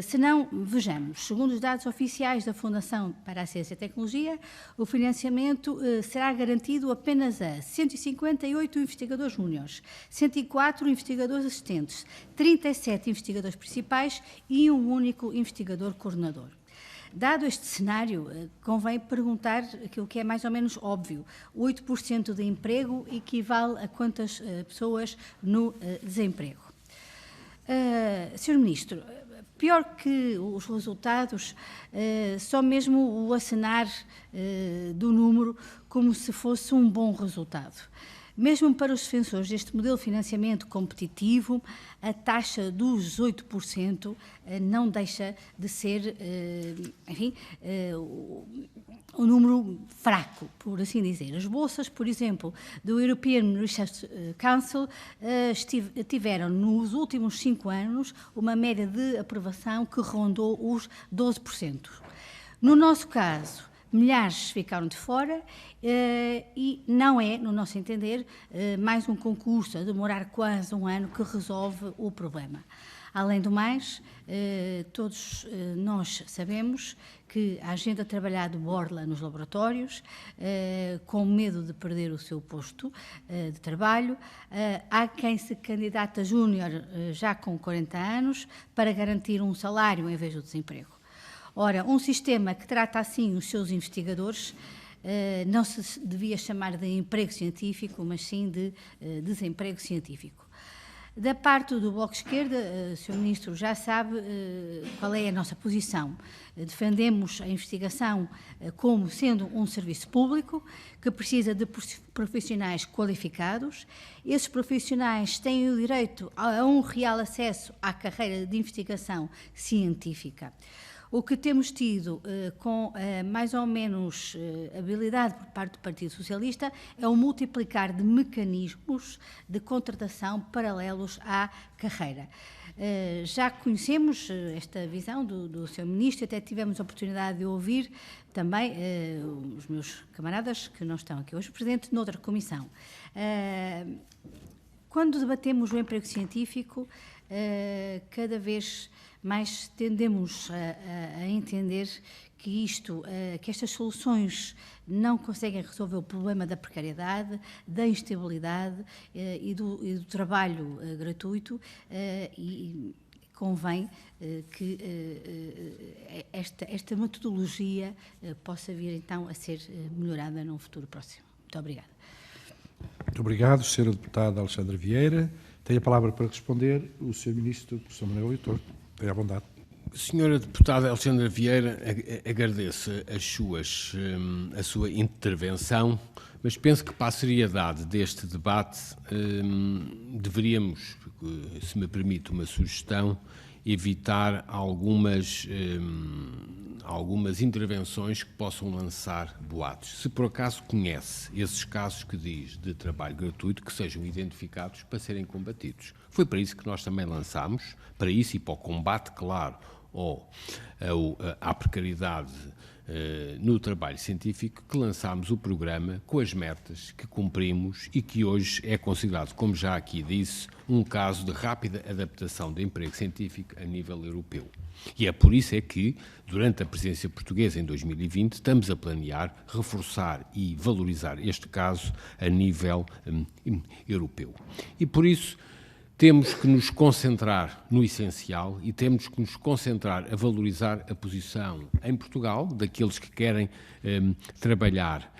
Se não, vejamos, segundo os dados oficiais da Fundação para a Ciência e a Tecnologia, o financiamento será garantido apenas a 158 investigadores júniores, 104 investigadores assistentes, 37 investigadores principais e um único investigador coordenador. Dado este cenário, convém perguntar aquilo que é mais ou menos óbvio. 8% de emprego equivale a quantas pessoas no desemprego? Sr. Ministro, pior que os resultados, só mesmo o acenar do número como se fosse um bom resultado. Mesmo para os defensores deste modelo de financiamento competitivo, a taxa dos 8% não deixa de ser, enfim, um número fraco, por assim dizer. As bolsas, por exemplo, do European Research Council tiveram nos últimos 5 anos uma média de aprovação que rondou os 12%. No nosso caso, milhares ficaram de fora e não é, no nosso entender, mais um concurso a demorar quase um ano que resolve o problema. Além do mais, todos nós sabemos que a agenda de trabalhado borla nos laboratórios, com medo de perder o seu posto de trabalho. Há quem se candidata júnior já com 40 anos para garantir um salário em vez do desemprego. Ora, um sistema que trata assim os seus investigadores não se devia chamar de emprego científico, mas sim de desemprego científico. Da parte do Bloco de Esquerda, o Sr. Ministro já sabe qual é a nossa posição. Defendemos a investigação como sendo um serviço público que precisa de profissionais qualificados. Esses profissionais têm o direito a um real acesso à carreira de investigação científica. O que temos tido com mais ou menos habilidade por parte do Partido Socialista é o multiplicar de mecanismos de contratação paralelos à carreira. Já conhecemos esta visão do Sr. Ministro, até tivemos a oportunidade de ouvir também os meus camaradas que não estão aqui hoje presentes noutra comissão. Quando debatemos o emprego científico, cada vez mais tendemos a entender que que estas soluções não conseguem resolver o problema da precariedade, da instabilidade e do trabalho gratuito e convém que esta metodologia possa vir então a ser melhorada num futuro próximo. Muito obrigada. Muito obrigado, Sra. Deputada Alexandra Vieira. Tem a palavra para responder o Sr. Ministro, Sr. Manuel Leitor. Tenha à vontade. Senhora Deputada Alexandra Vieira, agradeço a sua intervenção, mas penso que para a seriedade deste debate deveríamos, se me permite uma sugestão, evitar algumas intervenções que possam lançar boatos. Se por acaso conhece esses casos que diz de trabalho gratuito, que sejam identificados para serem combatidos. Foi para isso que nós também lançámos, para isso e para o combate, claro, à precariedade no trabalho científico, que lançámos o programa com as metas que cumprimos e que hoje é considerado, como já aqui disse, um caso de rápida adaptação de emprego científico a nível europeu. E é por isso é que, durante a presidência portuguesa em 2020, estamos a planear reforçar e valorizar este caso a nível europeu. E por isso temos que nos concentrar no essencial e temos que nos concentrar a valorizar a posição em Portugal daqueles que querem trabalhar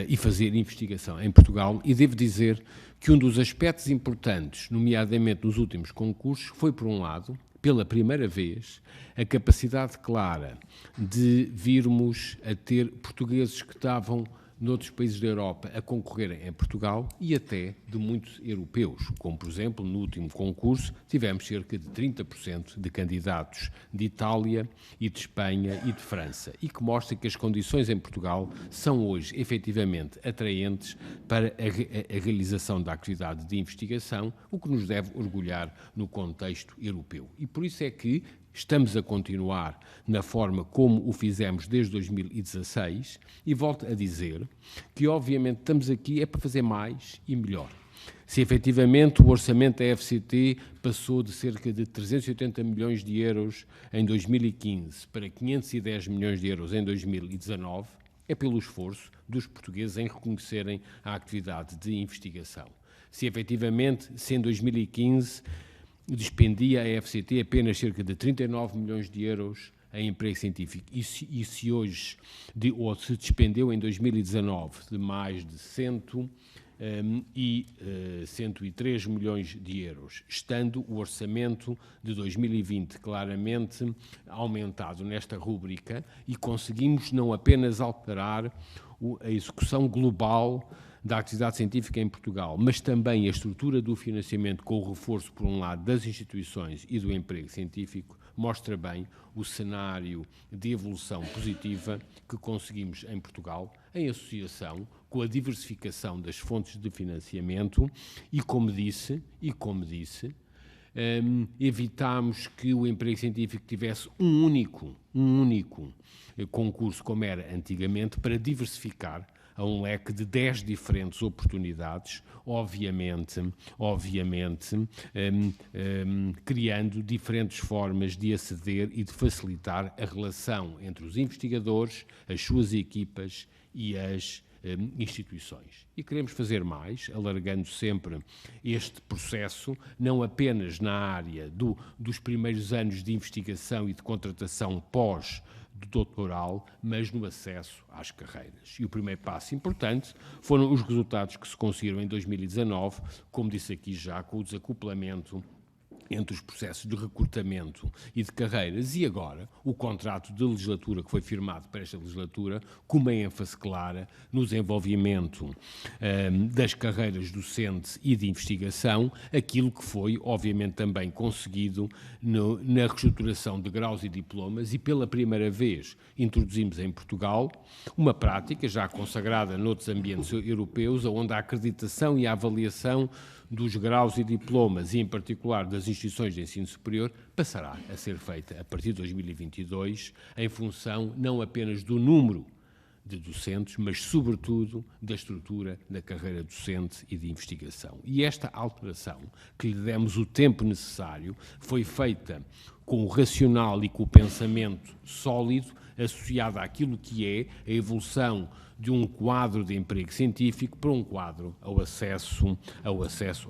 e fazer investigação em Portugal, e devo dizer que um dos aspectos importantes, nomeadamente nos últimos concursos, foi, por um lado, pela primeira vez, a capacidade clara de virmos a ter portugueses que estavam noutros países da Europa a concorrerem em Portugal e até de muitos europeus, como, por exemplo, no último concurso tivemos cerca de 30% de candidatos de Itália e de Espanha e de França, e que mostra que as condições em Portugal são hoje efetivamente atraentes para a realização da atividade de investigação, o que nos deve orgulhar no contexto europeu. E por isso é que estamos a continuar na forma como o fizemos desde 2016 e volto a dizer que, obviamente, estamos aqui é para fazer mais e melhor. Se efetivamente o orçamento da FCT passou de cerca de 380 milhões de euros em 2015 para 510 milhões de euros em 2019, é pelo esforço dos portugueses em reconhecerem a atividade de investigação. Se efetivamente, se em 2015 despendia a FCT apenas cerca de 39 milhões de euros em emprego científico e se hoje, ou se despendeu em 2019 de mais de 103 milhões de euros, estando o orçamento de 2020 claramente aumentado nesta rúbrica, e conseguimos não apenas alterar a execução global da atividade científica em Portugal, mas também a estrutura do financiamento com o reforço, por um lado, das instituições e do emprego científico, mostra bem o cenário de evolução positiva que conseguimos em Portugal, em associação com a diversificação das fontes de financiamento e, como disse, evitámos que o emprego científico tivesse um único concurso, como era antigamente, para diversificar a um leque de 10 diferentes oportunidades, obviamente, criando diferentes formas de aceder e de facilitar a relação entre os investigadores, as suas equipas e as instituições. E queremos fazer mais, alargando sempre este processo, não apenas na área dos primeiros anos de investigação e de contratação pós-doutoral, mas no acesso às carreiras. E o primeiro passo importante foram os resultados que se conseguiram em 2019, como disse aqui já, com o desacoplamento entre os processos de recrutamento e de carreiras, e agora o contrato de legislatura que foi firmado para esta legislatura, com uma ênfase clara no desenvolvimento das carreiras docente e de investigação, aquilo que foi, obviamente, também conseguido na reestruturação de graus e diplomas, e pela primeira vez introduzimos em Portugal uma prática já consagrada noutros ambientes europeus, onde a acreditação e a avaliação dos graus e diplomas, e em particular das instituições de ensino superior, passará a ser feita a partir de 2022, em função não apenas do número de docentes, mas sobretudo da estrutura da carreira docente e de investigação. E esta alteração, que lhe demos o tempo necessário, foi feita com o racional e com o pensamento sólido, associado àquilo que é a evolução de um quadro de emprego científico para um quadro ao acesso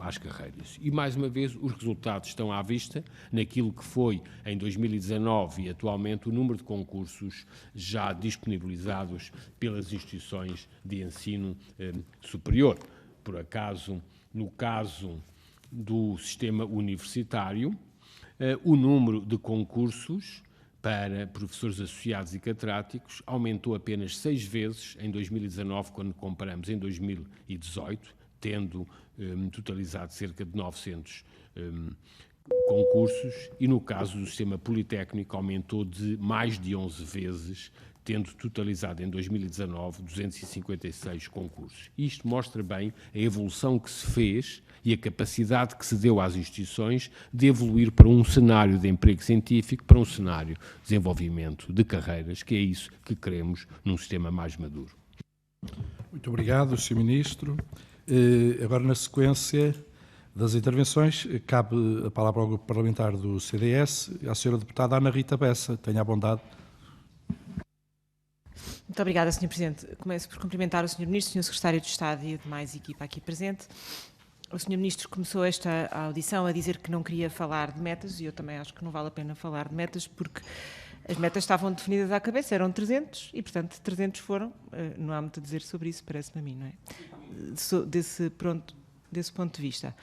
às carreiras. E, mais uma vez, os resultados estão à vista naquilo que foi, em 2019 e atualmente, o número de concursos já disponibilizados pelas instituições de ensino superior. Por acaso, no caso do sistema universitário, o número de concursos para professores associados e catedráticos aumentou apenas 6 vezes em 2019, quando comparamos em 2018, tendo totalizado cerca de 900 concursos, e no caso do sistema politécnico aumentou de mais de 11 vezes, tendo totalizado em 2019 256 concursos. Isto mostra bem a evolução que se fez e a capacidade que se deu às instituições de evoluir para um cenário de emprego científico, para um cenário de desenvolvimento de carreiras, que é isso que queremos num sistema mais maduro. Muito obrigado, Sr. Ministro. Agora, na sequência das intervenções, cabe a palavra ao Grupo Parlamentar do CDS, à Sra. Deputada Ana Rita Bessa. Tenha a bondade. Muito obrigada, Sr. Presidente. Começo por cumprimentar o Sr. Ministro, o Sr. Secretário de Estado e a demais equipa aqui presente. O Sr. Ministro começou esta audição a dizer que não queria falar de metas, e eu também acho que não vale a pena falar de metas, porque as metas estavam definidas à cabeça, eram 300, e, portanto, 300 foram. Não há muito a dizer sobre isso, parece-me a mim, não é? Desse ponto de vista.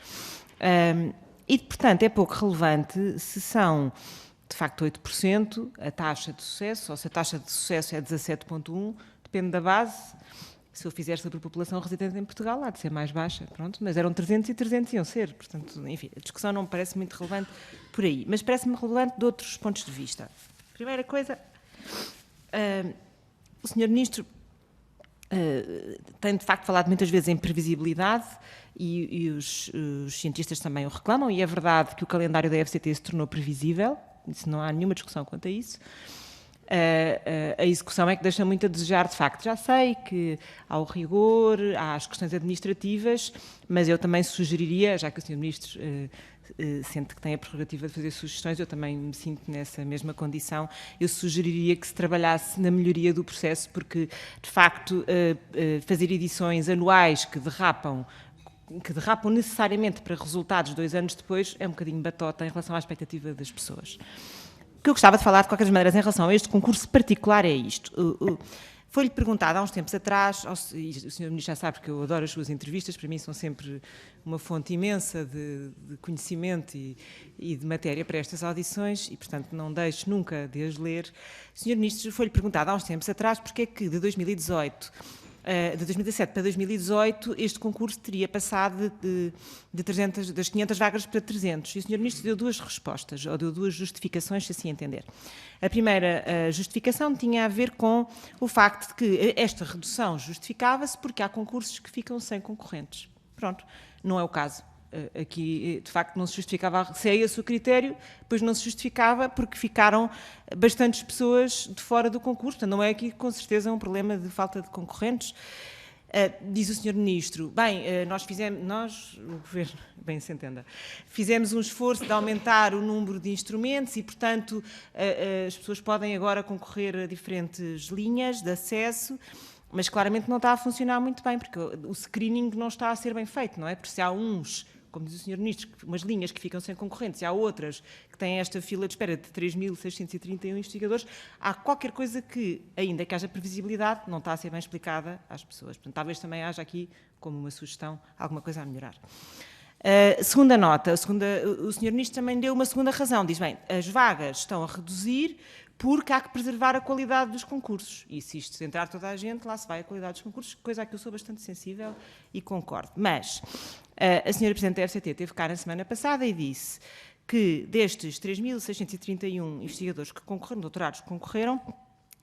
E, portanto, é pouco relevante se são, de facto, 8% a taxa de sucesso, ou se a taxa de sucesso é 17,1%, depende da base. Se eu fizer sobre a população residente em Portugal, há de ser mais baixa, pronto, mas eram 300 e 300 iam ser, portanto, enfim, a discussão não me parece muito relevante por aí, mas parece-me relevante de outros pontos de vista. Primeira coisa, o Sr. Ministro tem, de facto, falado muitas vezes em previsibilidade, e os cientistas também o reclamam, e é verdade que o calendário da FCT se tornou previsível, isso não há nenhuma discussão quanto a isso. A execução é que deixa muito a desejar, de facto. Já sei que há o rigor, há as questões administrativas, mas eu também sugeriria, já que o Sr. Ministro sente que tem a prerrogativa de fazer sugestões, eu também me sinto nessa mesma condição, eu sugeriria que se trabalhasse na melhoria do processo, porque, de facto, fazer edições anuais que derrapam necessariamente para resultados 2 anos depois é um bocadinho batota em relação à expectativa das pessoas. O que eu gostava de falar, de qualquer maneira, em relação a este concurso particular é isto. Foi-lhe perguntado há uns tempos atrás, e o Sr. Ministro já sabe que eu adoro as suas entrevistas, para mim são sempre uma fonte imensa de conhecimento e de matéria para estas audições, e, portanto, não deixo nunca de as ler. O Sr. Ministro foi-lhe perguntado há uns tempos atrás porque é que de 2017 para 2018, este concurso teria passado das 500 vagas para 300. E o Sr. Ministro deu 2 respostas, ou deu 2 justificações, se assim entender. A primeira justificação tinha a ver com o facto de que esta redução justificava-se porque há concursos que ficam sem concorrentes. Pronto, não é o caso. Aqui, de facto, não se justificava, se é esse o critério, pois não se justificava porque ficaram bastantes pessoas de fora do concurso. Portanto, não é aqui, com certeza, um problema de falta de concorrentes. Diz o Sr. Ministro, bem, o Governo, bem se entenda, fizemos um esforço de aumentar o número de instrumentos e, portanto, as pessoas podem agora concorrer a diferentes linhas de acesso, mas claramente não está a funcionar muito bem, porque o screening não está a ser bem feito, não é? Porque se há uns, como diz o Sr. Ministro, umas linhas que ficam sem concorrentes, e há outras que têm esta fila de espera de 3.631 investigadores, há qualquer coisa que, ainda que haja previsibilidade, não está a ser bem explicada às pessoas. Portanto, talvez também haja aqui, como uma sugestão, alguma coisa a melhorar. Segunda nota, o Sr. Ministro também deu uma segunda razão. Diz, bem, as vagas estão a reduzir porque há que preservar a qualidade dos concursos. E se isto entrar toda a gente, lá se vai a qualidade dos concursos, coisa a que eu sou bastante sensível e concordo. Mas a Sra. Presidente da FCT esteve cá na semana passada e disse que destes 3.631 investigadores que concorreram, doutorados que concorreram,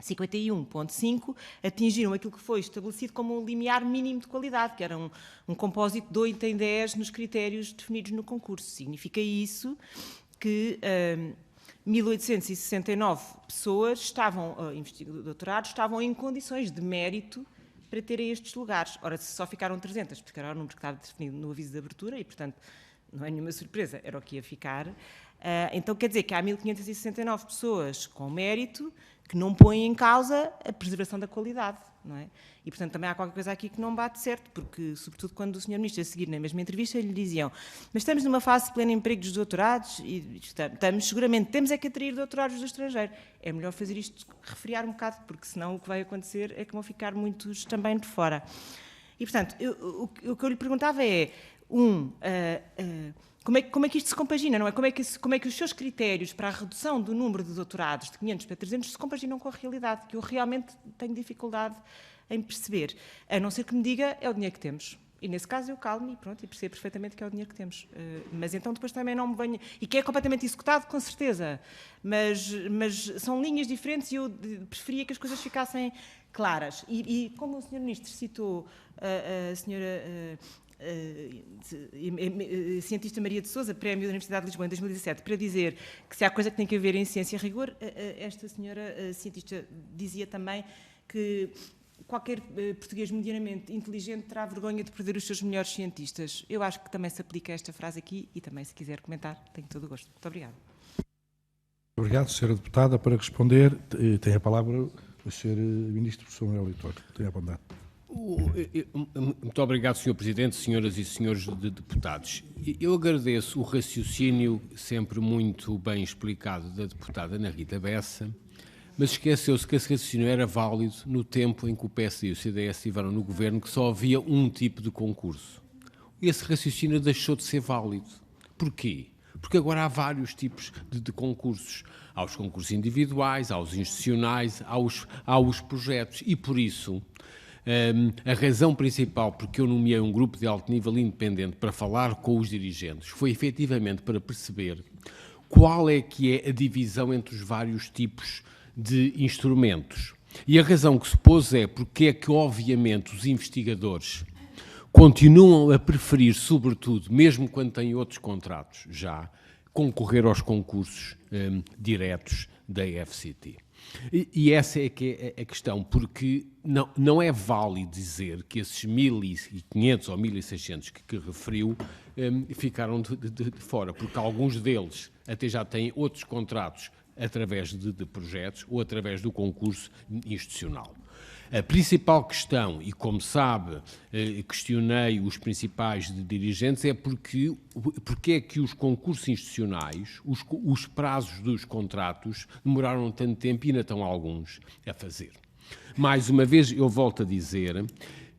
51,5 atingiram aquilo que foi estabelecido como um limiar mínimo de qualidade, que era um compósito de 8 em 10 nos critérios definidos no concurso. Significa isso que 1.869 pessoas doutorados estavam em condições de mérito para terem estes lugares. Ora, se só ficaram 300, porque era o número que estava definido no aviso de abertura e, portanto, não é nenhuma surpresa, era o que ia ficar. Então, quer dizer que há 1.569 pessoas com mérito que não põem em causa a preservação da qualidade, não é? E, portanto, também há qualquer coisa aqui que não bate certo, porque, sobretudo, quando o Sr. Ministro, a seguir, na mesma entrevista, lhe diziam, mas estamos numa fase de pleno emprego dos doutorados e seguramente temos é que atrair doutorados do estrangeiro. É melhor fazer isto, refriar um bocado, porque senão o que vai acontecer é que vão ficar muitos também de fora. E, portanto, o que eu lhe perguntava é, como é que isto se compagina, não é? Como é que os seus critérios para a redução do número de doutorados de 500 para 300 se compaginam com a realidade, que eu realmente tenho dificuldade em perceber, a não ser que me diga, é o dinheiro que temos. E nesse caso eu calmo e pronto, e percebo perfeitamente que é o dinheiro que temos. Mas então depois também não me venha... E que é completamente executado, com certeza. Mas são linhas diferentes e eu preferia que as coisas ficassem claras. E como o Sr. Ministro citou a senhora... cientista Maria de Sousa, prémio da Universidade de Lisboa em 2017, para dizer que se há coisa que tem que haver em ciência e rigor, esta senhora cientista dizia também que qualquer português medianamente inteligente terá vergonha de perder os seus melhores cientistas. Eu acho que também se aplica esta frase aqui e também, se quiser comentar, tenho todo o gosto. Muito obrigada. Obrigado, Sra. Deputada. Para responder, tem a palavra o Sr. Ministro, professor Manuel Leitor. Tenha a bondade. Muito obrigado, Sr. Presidente, senhoras e senhores deputados. Eu agradeço o raciocínio sempre muito bem explicado da deputada Ana Rita Bessa, mas esqueceu-se que esse raciocínio era válido no tempo em que o PSD e o CDS estiveram no governo, que só havia um tipo de concurso. Esse raciocínio deixou de ser válido. Porquê? Porque agora há vários tipos de concursos. Há os concursos individuais, há os institucionais, há os projetos. E por isso, a razão principal porque eu nomeei um grupo de alto nível independente para falar com os dirigentes foi efetivamente para perceber qual é que é a divisão entre os vários tipos de instrumentos. E a razão que se pôs é porque é que, obviamente, os investigadores continuam a preferir, sobretudo, mesmo quando têm outros contratos já, concorrer aos concursos diretos da FCT. E essa é que é a questão, porque não é válido dizer que esses 1.500 ou 1.600 que referiu ficaram de fora, porque alguns deles até já têm outros contratos através de projetos ou através do concurso institucional. A principal questão, e como sabe, questionei os principais dirigentes, é porque é que os concursos institucionais, os prazos dos contratos, demoraram tanto tempo e ainda estão alguns a fazer. Mais uma vez, eu volto a dizer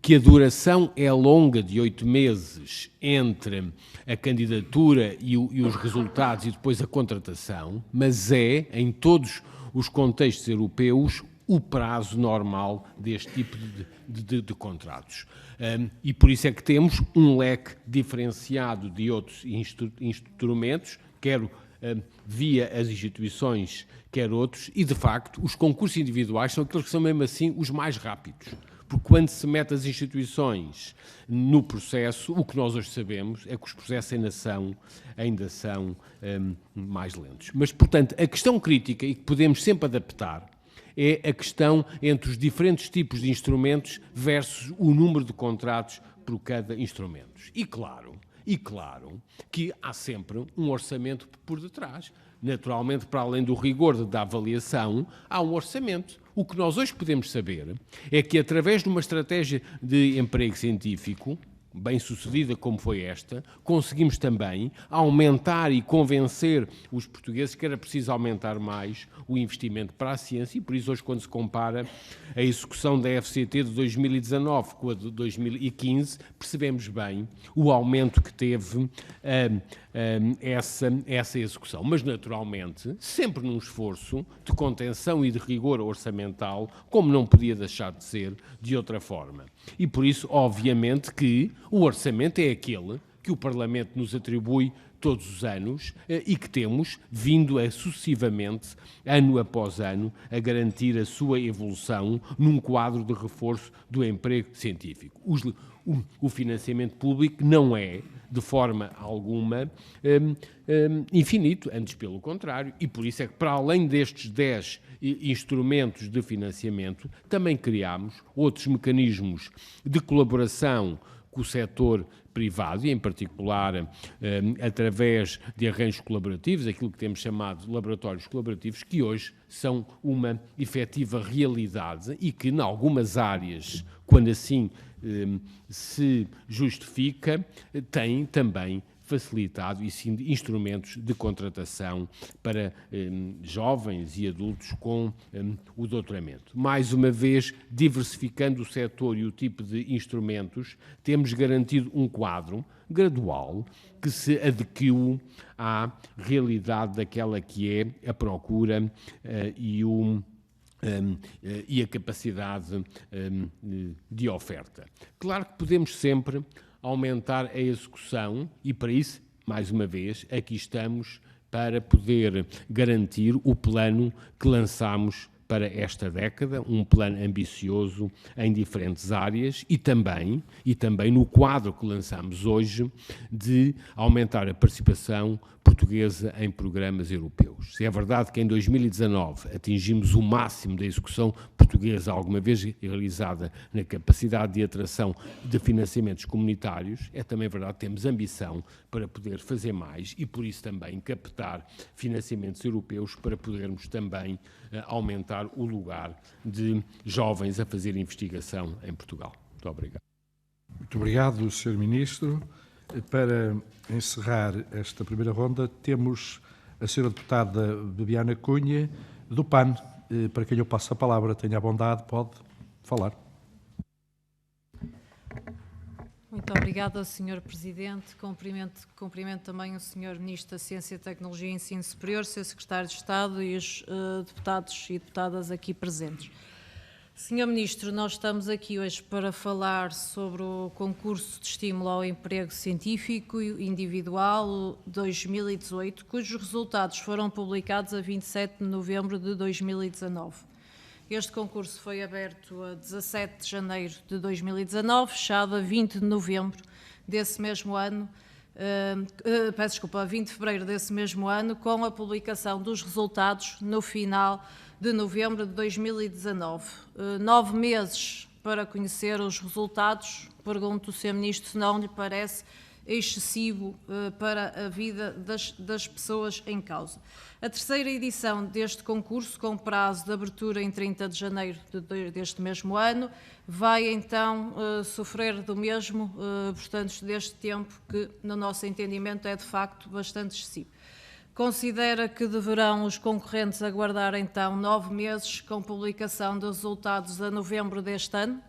que a duração é longa, de 8 meses, entre a candidatura e os resultados e depois a contratação, mas é, em todos os contextos europeus, o prazo normal deste tipo de contratos. E por isso é que temos um leque diferenciado de outros instrumentos, quer via as instituições, quer outros, e de facto os concursos individuais são aqueles que são mesmo assim os mais rápidos. Porque quando se mete as instituições no processo, o que nós hoje sabemos é que os processos ainda são mais lentos. Mas, portanto, a questão crítica, e que podemos sempre adaptar, é a questão entre os diferentes tipos de instrumentos versus o número de contratos por cada instrumento. E claro que há sempre um orçamento por detrás. Naturalmente, para além do rigor da avaliação, há um orçamento. O que nós hoje podemos saber é que, através de uma estratégia de emprego científico, bem sucedida como foi esta, conseguimos também aumentar e convencer os portugueses que era preciso aumentar mais o investimento para a ciência e por isso hoje quando se compara a execução da FCT de 2019 com a de 2015, percebemos bem o aumento que teve essa execução. Mas naturalmente, sempre num esforço de contenção e de rigor orçamental, como não podia deixar de ser de outra forma. E por isso, obviamente, que o orçamento é aquele que o Parlamento nos atribui todos os anos e que temos vindo a sucessivamente, ano após ano, a garantir a sua evolução num quadro de reforço do emprego científico. O financiamento público não é, de forma alguma, infinito, antes pelo contrário, e por isso é que, para além destes 10 instrumentos de financiamento, também criámos outros mecanismos de colaboração com o setor privado e, em particular, através de arranjos colaborativos, aquilo que temos chamado de laboratórios colaborativos, que hoje são uma efetiva realidade e que, em algumas áreas, quando assim se justifica, têm também facilitado e sim instrumentos de contratação para jovens e adultos com o doutoramento. Mais uma vez, diversificando o setor e o tipo de instrumentos, temos garantido um quadro gradual que se adequou à realidade daquela que é a procura e a capacidade de oferta. Claro que podemos sempre aumentar a execução e, para isso, mais uma vez, aqui estamos para poder garantir o plano que lançamos para esta década, um plano ambicioso em diferentes áreas e também no quadro que lançamos hoje de aumentar a participação portuguesa em programas europeus. Se é verdade que em 2019 atingimos o máximo da execução portuguesa alguma vez realizada na capacidade de atração de financiamentos comunitários, é também verdade que temos ambição para poder fazer mais e por isso também captar financiamentos europeus para podermos também aumentar o lugar de jovens a fazer investigação em Portugal. Muito obrigado. Muito obrigado, Sr. Ministro. Para encerrar esta primeira ronda, temos a Sra. Deputada Bebiana Cunha, do PAN, para quem eu passo a palavra. Tenha a bondade, pode falar. Muito obrigada, Sr. Presidente. Cumprimento também o Sr. Ministro da Ciência, Tecnologia e Ensino Superior, Sr. Secretário de Estado e os deputados e deputadas aqui presentes. Sr. Ministro, nós estamos aqui hoje para falar sobre o concurso de estímulo ao emprego científico individual 2018, cujos resultados foram publicados a 27 de novembro de 2019. Este concurso foi aberto a 17 de janeiro de 2019, fechado a 20 de novembro desse mesmo ano, a 20 de fevereiro desse mesmo ano, com a publicação dos resultados no final de novembro de 2019. 9 meses para conhecer os resultados. Pergunto, Sr. Ministro, se não lhe parece excessivo para a vida das pessoas em causa. A terceira edição deste concurso, com prazo de abertura em 30 de janeiro deste mesmo ano, vai então sofrer do mesmo, portanto, deste tempo que, no nosso entendimento, é de facto bastante excessivo. Considera que deverão os concorrentes aguardar então 9 meses com publicação dos resultados a novembro deste ano?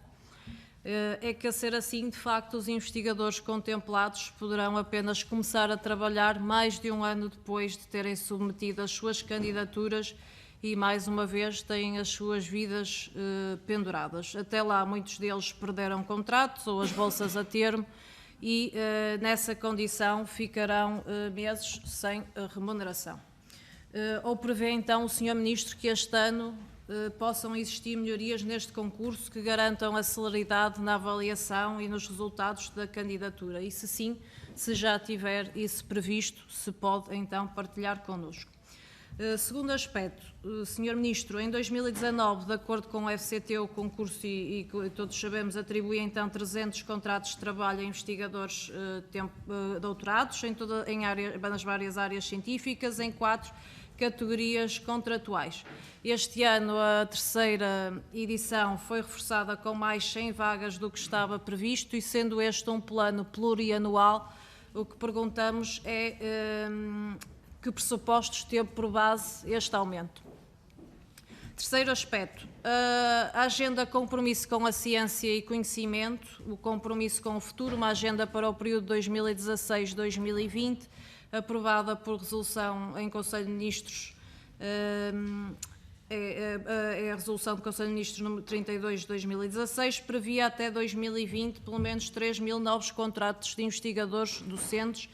É que, a ser assim, de facto, os investigadores contemplados poderão apenas começar a trabalhar mais de um ano depois de terem submetido as suas candidaturas e, mais uma vez, têm as suas vidas penduradas. Até lá, muitos deles perderam contratos ou as bolsas a termo e, nessa condição, ficarão meses sem remuneração. Ou prevê, então, o Sr. Ministro que este ano possam existir melhorias neste concurso que garantam a celeridade na avaliação e nos resultados da candidatura? E se sim, se já tiver isso previsto, se pode então partilhar connosco. Segundo aspecto, Sr. Ministro, em 2019, de acordo com o FCT, o concurso, e todos sabemos, atribui então 300 contratos de trabalho a investigadores doutorados nas várias áreas científicas, em 4 categorias contratuais. Este ano, a terceira edição foi reforçada com mais 100 vagas do que estava previsto, e sendo este um plano plurianual, o que perguntamos é que pressupostos teve por base este aumento. Terceiro aspecto, a agenda compromisso com a ciência e conhecimento, o compromisso com o futuro, uma agenda para o período 2016-2020, aprovada por resolução em Conselho de Ministros, é a resolução do Conselho de Ministros número 32 de 2016, previa até 2020 pelo menos 3.000 novos contratos de investigadores docentes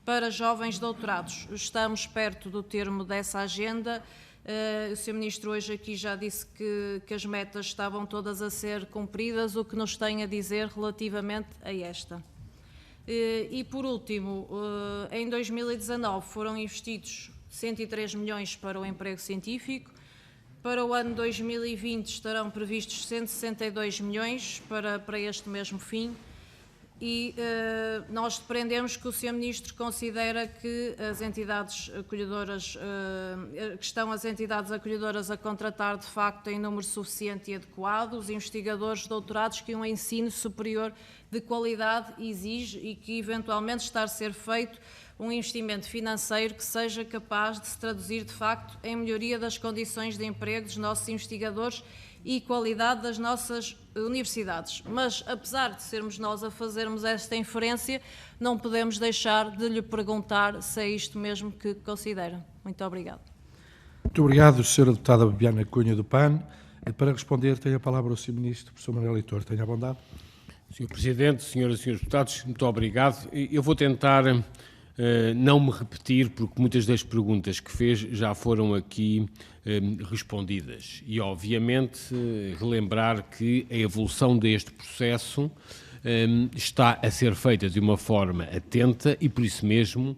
para jovens doutorados. Estamos perto do termo dessa agenda. O Sr. Ministro hoje aqui já disse que as metas estavam todas a ser cumpridas, o que nos tem a dizer relativamente a esta. E por último, em 2019 foram investidos 103 milhões para o emprego científico. Para o ano 2020 estarão previstos 162 milhões para este mesmo fim. E nós dependemos que o Sr. Ministro considera que as entidades acolhedoras, que estão as entidades acolhedoras a contratar de facto em número suficiente e adequado os investigadores doutorados que um ensino superior de qualidade exige, e que eventualmente está a ser feito um investimento financeiro que seja capaz de se traduzir de facto em melhoria das condições de emprego dos nossos investigadores e qualidade das nossas universidades. Mas, apesar de sermos nós a fazermos esta inferência, não podemos deixar de lhe perguntar se é isto mesmo que considera. Muito obrigada. Muito obrigado, Sra. Deputada Bibiana Cunha do PAN. Para responder, tem a palavra o Sr. Ministro, professor Manuel Leitor. Tenha a bondade. Sr. Presidente, senhoras e senhores deputados, muito obrigado. Eu vou tentar não me repetir, porque muitas das perguntas que fez já foram aqui respondidas. E, obviamente, relembrar que a evolução deste processo está a ser feita de uma forma atenta e, por isso mesmo,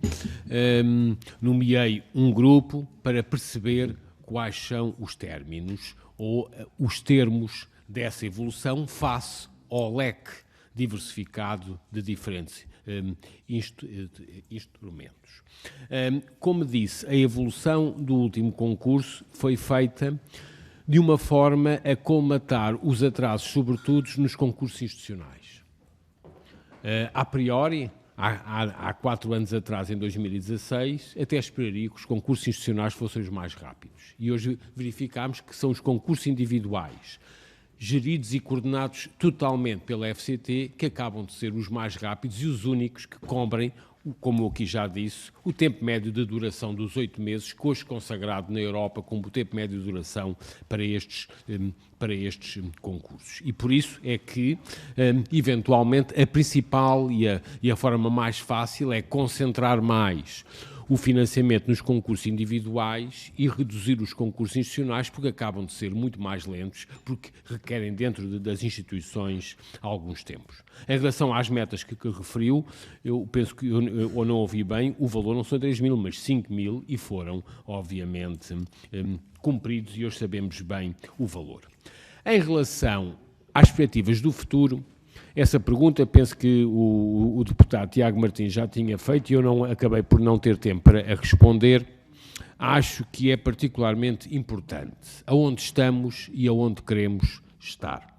nomeei um grupo para perceber quais são os términos ou os termos dessa evolução face ao leque diversificado de diferentes instrumentos. Como disse, a evolução do último concurso foi feita de uma forma a colmatar os atrasos, sobretudo nos concursos institucionais. A priori, há 4 anos atrás, em 2016, até esperaria que os concursos institucionais fossem os mais rápidos. E hoje verificamos que são os concursos individuais, geridos e coordenados totalmente pela FCT, que acabam de ser os mais rápidos e os únicos que cobrem, como aqui já disse, o tempo médio de duração dos 8 meses, que hoje consagrado na Europa como o tempo médio de duração para estes concursos. E por isso é que, eventualmente, a principal e a forma mais fácil é concentrar mais o financiamento nos concursos individuais e reduzir os concursos institucionais, porque acabam de ser muito mais lentos, porque requerem dentro das instituições alguns tempos. Em relação às metas que referiu, eu penso que eu não ouvi bem, o valor não são 3.000, mas 5.000, e foram, obviamente, cumpridos, e hoje sabemos bem o valor. Em relação às perspectivas do futuro, essa pergunta penso que o deputado Tiago Martins já tinha feito e eu acabei por não ter tempo para a responder. Acho que é particularmente importante aonde estamos e aonde queremos estar.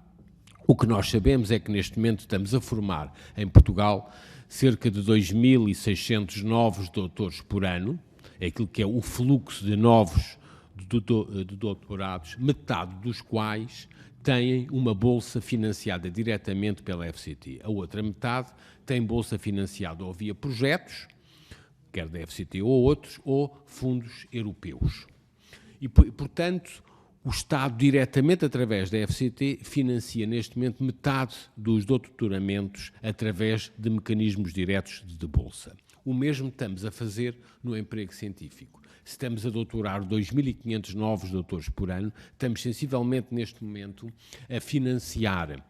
O que nós sabemos é que neste momento estamos a formar em Portugal cerca de 2.600 novos doutores por ano, é aquilo que é o fluxo de novos de doutorados, metade dos quais têm uma bolsa financiada diretamente pela FCT. A outra metade tem bolsa financiada ou via projetos, quer da FCT ou outros, ou fundos europeus. E, portanto, o Estado, diretamente através da FCT, financia neste momento metade dos doutoramentos através de mecanismos diretos de bolsa. O mesmo estamos a fazer no emprego científico. Se estamos a doutorar 2.500 novos doutores por ano, estamos sensivelmente neste momento a financiar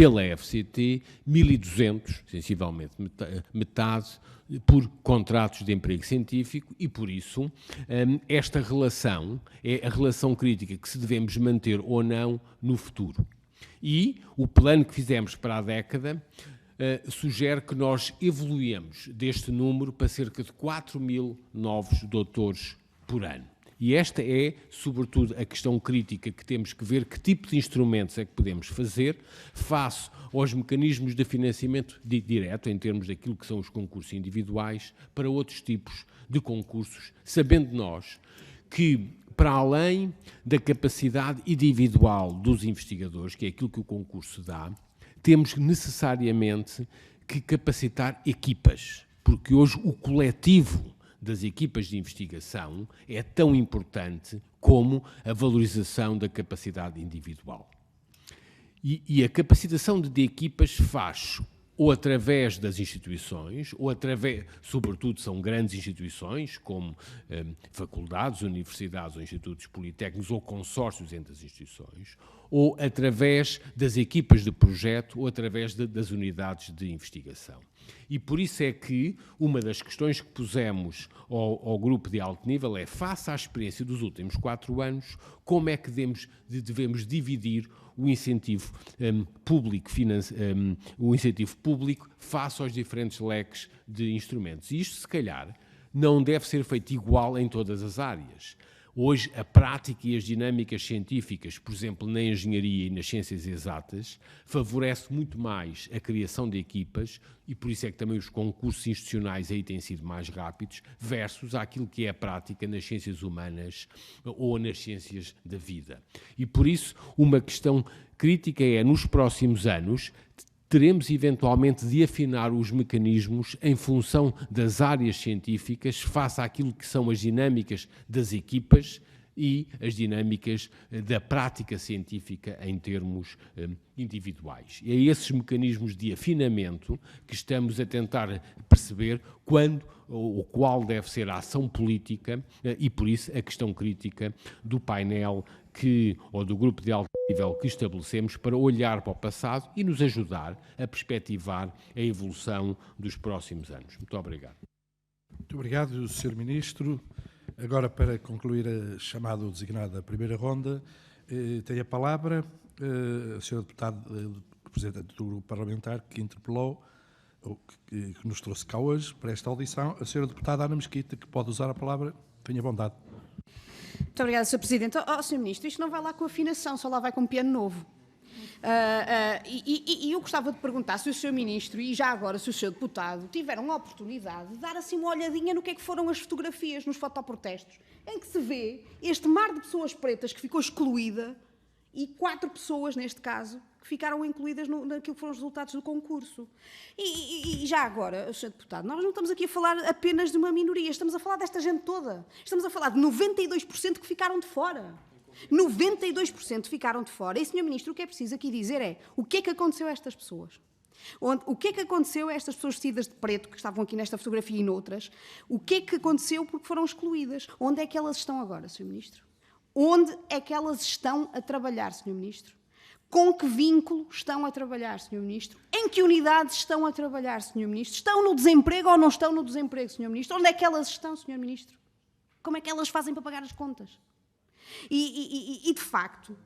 pela FCT, 1.200, sensivelmente metade, por contratos de emprego científico e, por isso, esta relação é a relação crítica que se devemos manter ou não no futuro. E o plano que fizemos para a década sugere que nós evoluímos deste número para cerca de 4.000 novos doutores por ano. E esta é, sobretudo, a questão crítica que temos que ver que tipo de instrumentos é que podemos fazer face aos mecanismos de financiamento direto, em termos daquilo que são os concursos individuais, para outros tipos de concursos, sabendo nós que, para além da capacidade individual dos investigadores, que é aquilo que o concurso dá, temos necessariamente que capacitar equipas, porque hoje o coletivo das equipas de investigação é tão importante como a valorização da capacidade individual. E a capacitação de equipas faz ou através das instituições, ou através, sobretudo são grandes instituições, como faculdades, universidades ou institutos politécnicos, ou consórcios entre as instituições, ou através das equipas de projeto, ou através das unidades de investigação. E por isso é que uma das questões que pusemos ao grupo de alto nível é, face à experiência dos últimos 4 anos, como é que devemos dividir o incentivo público face aos diferentes leques de instrumentos. E isto, se calhar, não deve ser feito igual em todas as áreas. Hoje, a prática e as dinâmicas científicas, por exemplo, na engenharia e nas ciências exatas, favorece muito mais a criação de equipas e por isso é que também os concursos institucionais aí têm sido mais rápidos versus aquilo que é a prática nas ciências humanas ou nas ciências da vida. E por isso, uma questão crítica é, nos próximos anos, teremos eventualmente de afinar os mecanismos em função das áreas científicas face àquilo que são as dinâmicas das equipas e as dinâmicas da prática científica em termos individuais. E é esses mecanismos de afinamento que estamos a tentar perceber quando ou qual deve ser a ação política e, por isso, a questão crítica do painel ou do grupo de alto nível que estabelecemos para olhar para o passado e nos ajudar a perspectivar a evolução dos próximos anos. Muito obrigado. Muito obrigado, Sr. Ministro. Agora, para concluir a chamada ou designada primeira ronda, tem a palavra a Sra. Deputada, representante do grupo parlamentar, que interpelou, ou que nos trouxe cá hoje para esta audição, a Sra. Deputada Ana Mesquita, que pode usar a palavra. Tenha bondade. Muito obrigada, Sr. Presidente. Sr. Ministro, isto não vai lá com afinação, só lá vai com um piano novo. E eu gostava de perguntar se o Sr. Ministro e já agora se o Sr. Deputado tiveram a oportunidade de dar assim uma olhadinha no que é que foram as fotografias nos fotoprotestos, em que se vê este mar de pessoas pretas que ficou excluída e 4 pessoas, neste caso, que ficaram incluídas naquilo que foram os resultados do concurso. E já agora, Sr. Deputado, nós não estamos aqui a falar apenas de uma minoria, estamos a falar desta gente toda. Estamos a falar de 92% que ficaram de fora. 92% ficaram de fora. E, Sr. Ministro, o que é preciso aqui dizer é o que é que aconteceu a estas pessoas? O que é que aconteceu a estas pessoas vestidas de preto, que estavam aqui nesta fotografia e noutras? O que é que aconteceu porque foram excluídas? Onde é que elas estão agora, Sr. Ministro? Onde é que elas estão a trabalhar, Sr. Ministro? Com que vínculo estão a trabalhar, Sr. Ministro? Em que unidades estão a trabalhar, Sr. Ministro? Estão no desemprego ou não estão no desemprego, Sr. Ministro? Onde é que elas estão, Sr. Ministro? Como é que elas fazem para pagar as contas? E de facto,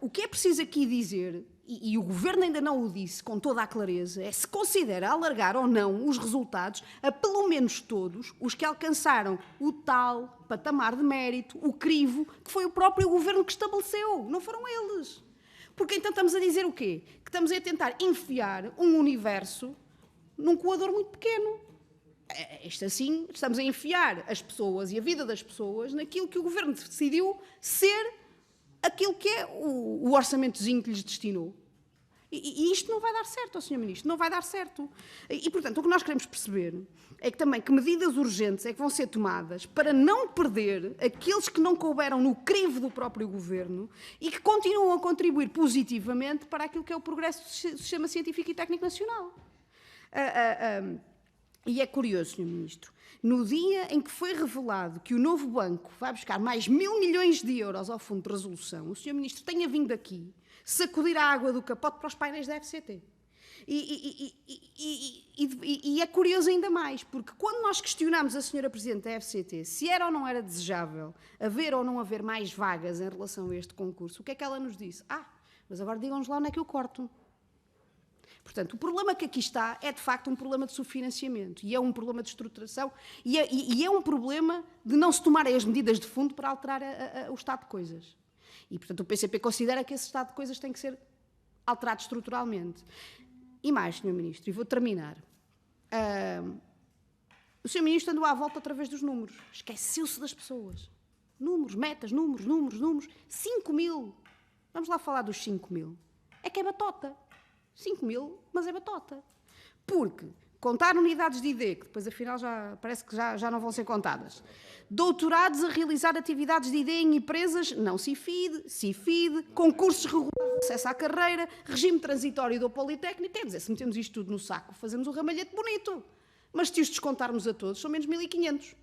o que é preciso aqui dizer, e o Governo ainda não o disse com toda a clareza, é se considera alargar ou não os resultados a pelo menos todos os que alcançaram o tal patamar de mérito, o crivo, que foi o próprio Governo que estabeleceu, não foram eles. Porque então estamos a dizer o quê? Que estamos a tentar enfiar um universo num coador muito pequeno. Isto assim, estamos a enfiar as pessoas e a vida das pessoas naquilo que o Governo decidiu ser aquilo que é o orçamentozinho que lhes destinou. E isto não vai dar certo, Sr. Ministro, não vai dar certo. E, portanto, o que nós queremos perceber é que também que medidas urgentes é que vão ser tomadas para não perder aqueles que não couberam no crivo do próprio Governo e que continuam a contribuir positivamente para aquilo que é o progresso do Sistema Científico e Técnico Nacional. E é curioso, Sr. Ministro, no dia em que foi revelado que o novo banco vai buscar mais 1.000 milhões de euros ao Fundo de Resolução, o Sr. Ministro tenha vindo aqui sacudir a água do capote para os painéis da FCT. E é curioso ainda mais, porque quando nós questionamos a senhora Presidente da FCT se era ou não era desejável haver ou não haver mais vagas em relação a este concurso, o que é que ela nos disse? Mas agora digam-nos lá onde é que eu corto. Portanto, o problema que aqui está é, de facto, um problema de subfinanciamento e é um problema de estruturação e é um problema de não se tomarem as medidas de fundo para alterar o estado de coisas. E, portanto, o PCP considera que esse estado de coisas tem que ser alterado estruturalmente. E mais, Sr. Ministro, e vou terminar. O Sr. Ministro andou à volta através dos números. Esqueceu-se das pessoas. Números, metas, números. 5 mil. Vamos lá falar dos 5 mil. É que é batota. 5 mil, mas é batota. Porque contar unidades de ID, que depois afinal parece que já não vão ser contadas. Doutorados a realizar atividades de ID em empresas, não CIFID, concursos regulares de acesso à carreira, regime transitório do Politécnico. Quer dizer, se metemos isto tudo no saco, fazemos um ramalhete bonito. Mas se os descontarmos a todos, são menos 1.500.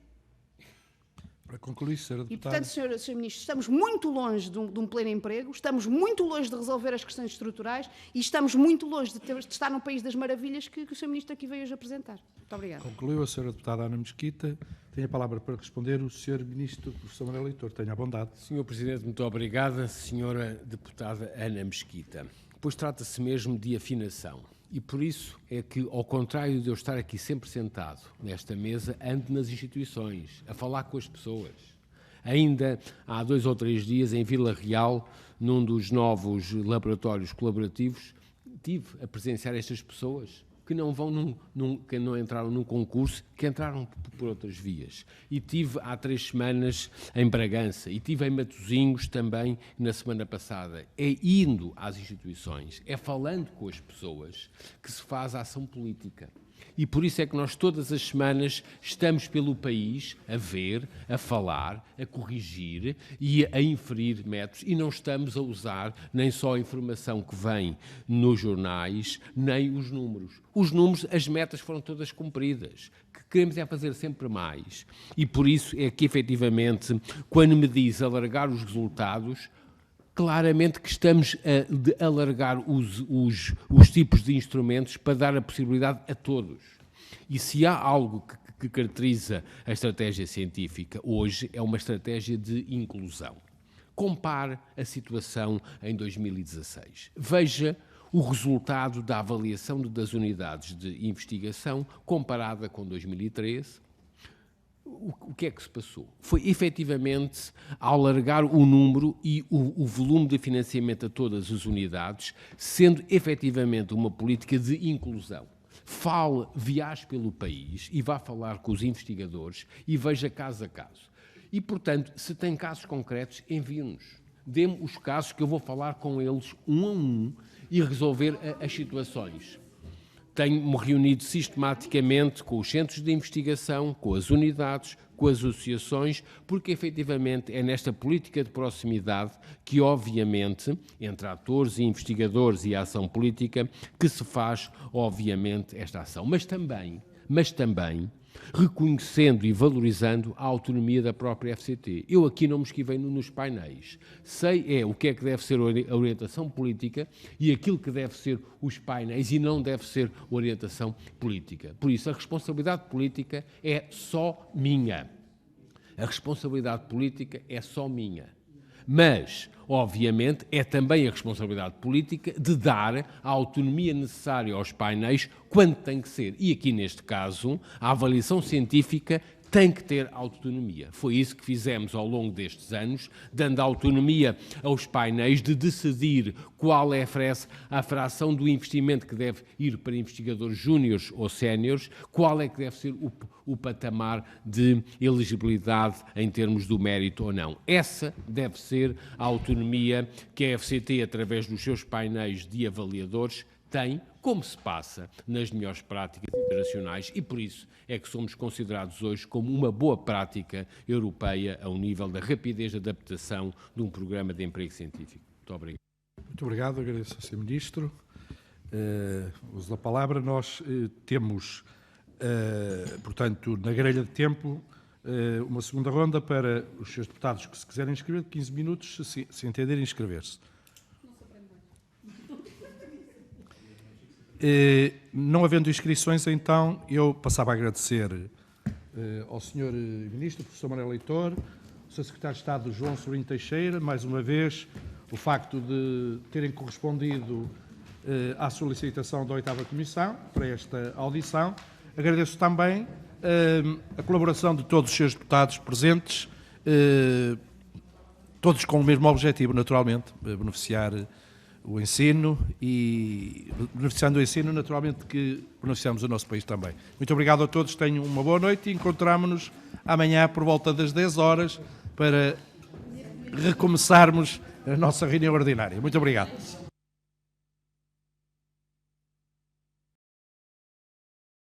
Para concluir, Sra. Deputada. E, portanto, Sr. Ministro, estamos muito longe de um pleno emprego, estamos muito longe de resolver as questões estruturais e estamos muito longe de estar no país das maravilhas que o Sr. Ministro aqui veio hoje apresentar. Muito obrigada. Concluiu a Sra. Deputada Ana Mesquita. Tem a palavra para responder o Sr. Ministro, professor Manuel Leitor. Tenha a bondade. Sr. Presidente, muito obrigada. Sra. Deputada Ana Mesquita. Pois trata-se mesmo de afinação. E por isso é que, ao contrário de eu estar aqui sempre sentado nesta mesa, ando nas instituições, a falar com as pessoas. Ainda há 2 ou 3 dias, em Vila Real, num dos novos laboratórios colaborativos, tive a presenciar estas pessoas que não que não entraram num concurso, que entraram por outras vias. E tive há 3 semanas em Bragança e tive em Matosinhos também na semana passada. É indo às instituições, é falando com as pessoas que se faz a ação política. E por isso é que nós todas as semanas estamos pelo país a ver, a falar, a corrigir e a inferir métodos e não estamos a usar nem só a informação que vem nos jornais, nem os números. Os números, as metas foram todas cumpridas. O que queremos é fazer sempre mais. E por isso é que, efetivamente, quando me diz alargar os resultados, claramente que estamos a alargar os tipos de instrumentos para dar a possibilidade a todos. E se há algo que caracteriza a estratégia científica hoje, é uma estratégia de inclusão. Compare a situação em 2016. Veja o resultado da avaliação das unidades de investigação comparada com 2013. O que é que se passou? Foi efetivamente alargar o número e o volume de financiamento a todas as unidades, sendo efetivamente uma política de inclusão. Viaje pelo país e vá falar com os investigadores e veja caso a caso. E, portanto, se tem casos concretos, envie-nos. Dê-me os casos que eu vou falar com eles um a um e resolver as situações. Tenho-me reunido sistematicamente com os centros de investigação, com as unidades, com as associações, porque efetivamente é nesta política de proximidade que, obviamente, entre atores e investigadores e a ação política, que se faz, obviamente, esta ação. Mas também reconhecendo e valorizando a autonomia da própria FCT. Eu aqui não me esquivei nos painéis. Sei o que é que deve ser a orientação política e aquilo que deve ser os painéis e não deve ser orientação política. Por isso, a responsabilidade política é só minha. A responsabilidade política é só minha. Mas, obviamente, é também a responsabilidade política de dar a autonomia necessária aos painéis quando tem que ser. E aqui, neste caso, a avaliação científica tem que ter autonomia. Foi isso que fizemos ao longo destes anos, dando autonomia aos painéis de decidir qual é a fração do investimento que deve ir para investigadores júniores ou séniores, qual é que deve ser o patamar de elegibilidade em termos do mérito ou não. Essa deve ser a autonomia que a FCT, através dos seus painéis de avaliadores, tem, como se passa nas melhores práticas internacionais, e por isso é que somos considerados hoje como uma boa prática europeia ao nível da rapidez de adaptação de um programa de emprego científico. Muito obrigado. Muito obrigado, agradeço ao Sr. Ministro. Uso da palavra. Nós temos, portanto, na grelha de tempo, uma segunda ronda para os senhores deputados que se quiserem inscrever, de 15 minutos, se entenderem inscrever-se. Não havendo inscrições, então, eu passava a agradecer ao Sr. Ministro, professor Manuel Leitor, ao Sr. Secretário de Estado João Sobrinho Teixeira, mais uma vez, o facto de terem correspondido à solicitação da 8ª Comissão para esta audição. Agradeço também a colaboração de todos os seus deputados presentes, todos com o mesmo objetivo, naturalmente, beneficiar o ensino e, beneficiando o ensino, naturalmente, que beneficiamos o nosso país também. Muito obrigado a todos, tenham uma boa noite e encontramo-nos amanhã por volta das 10 horas para recomeçarmos a nossa reunião ordinária. Muito obrigado.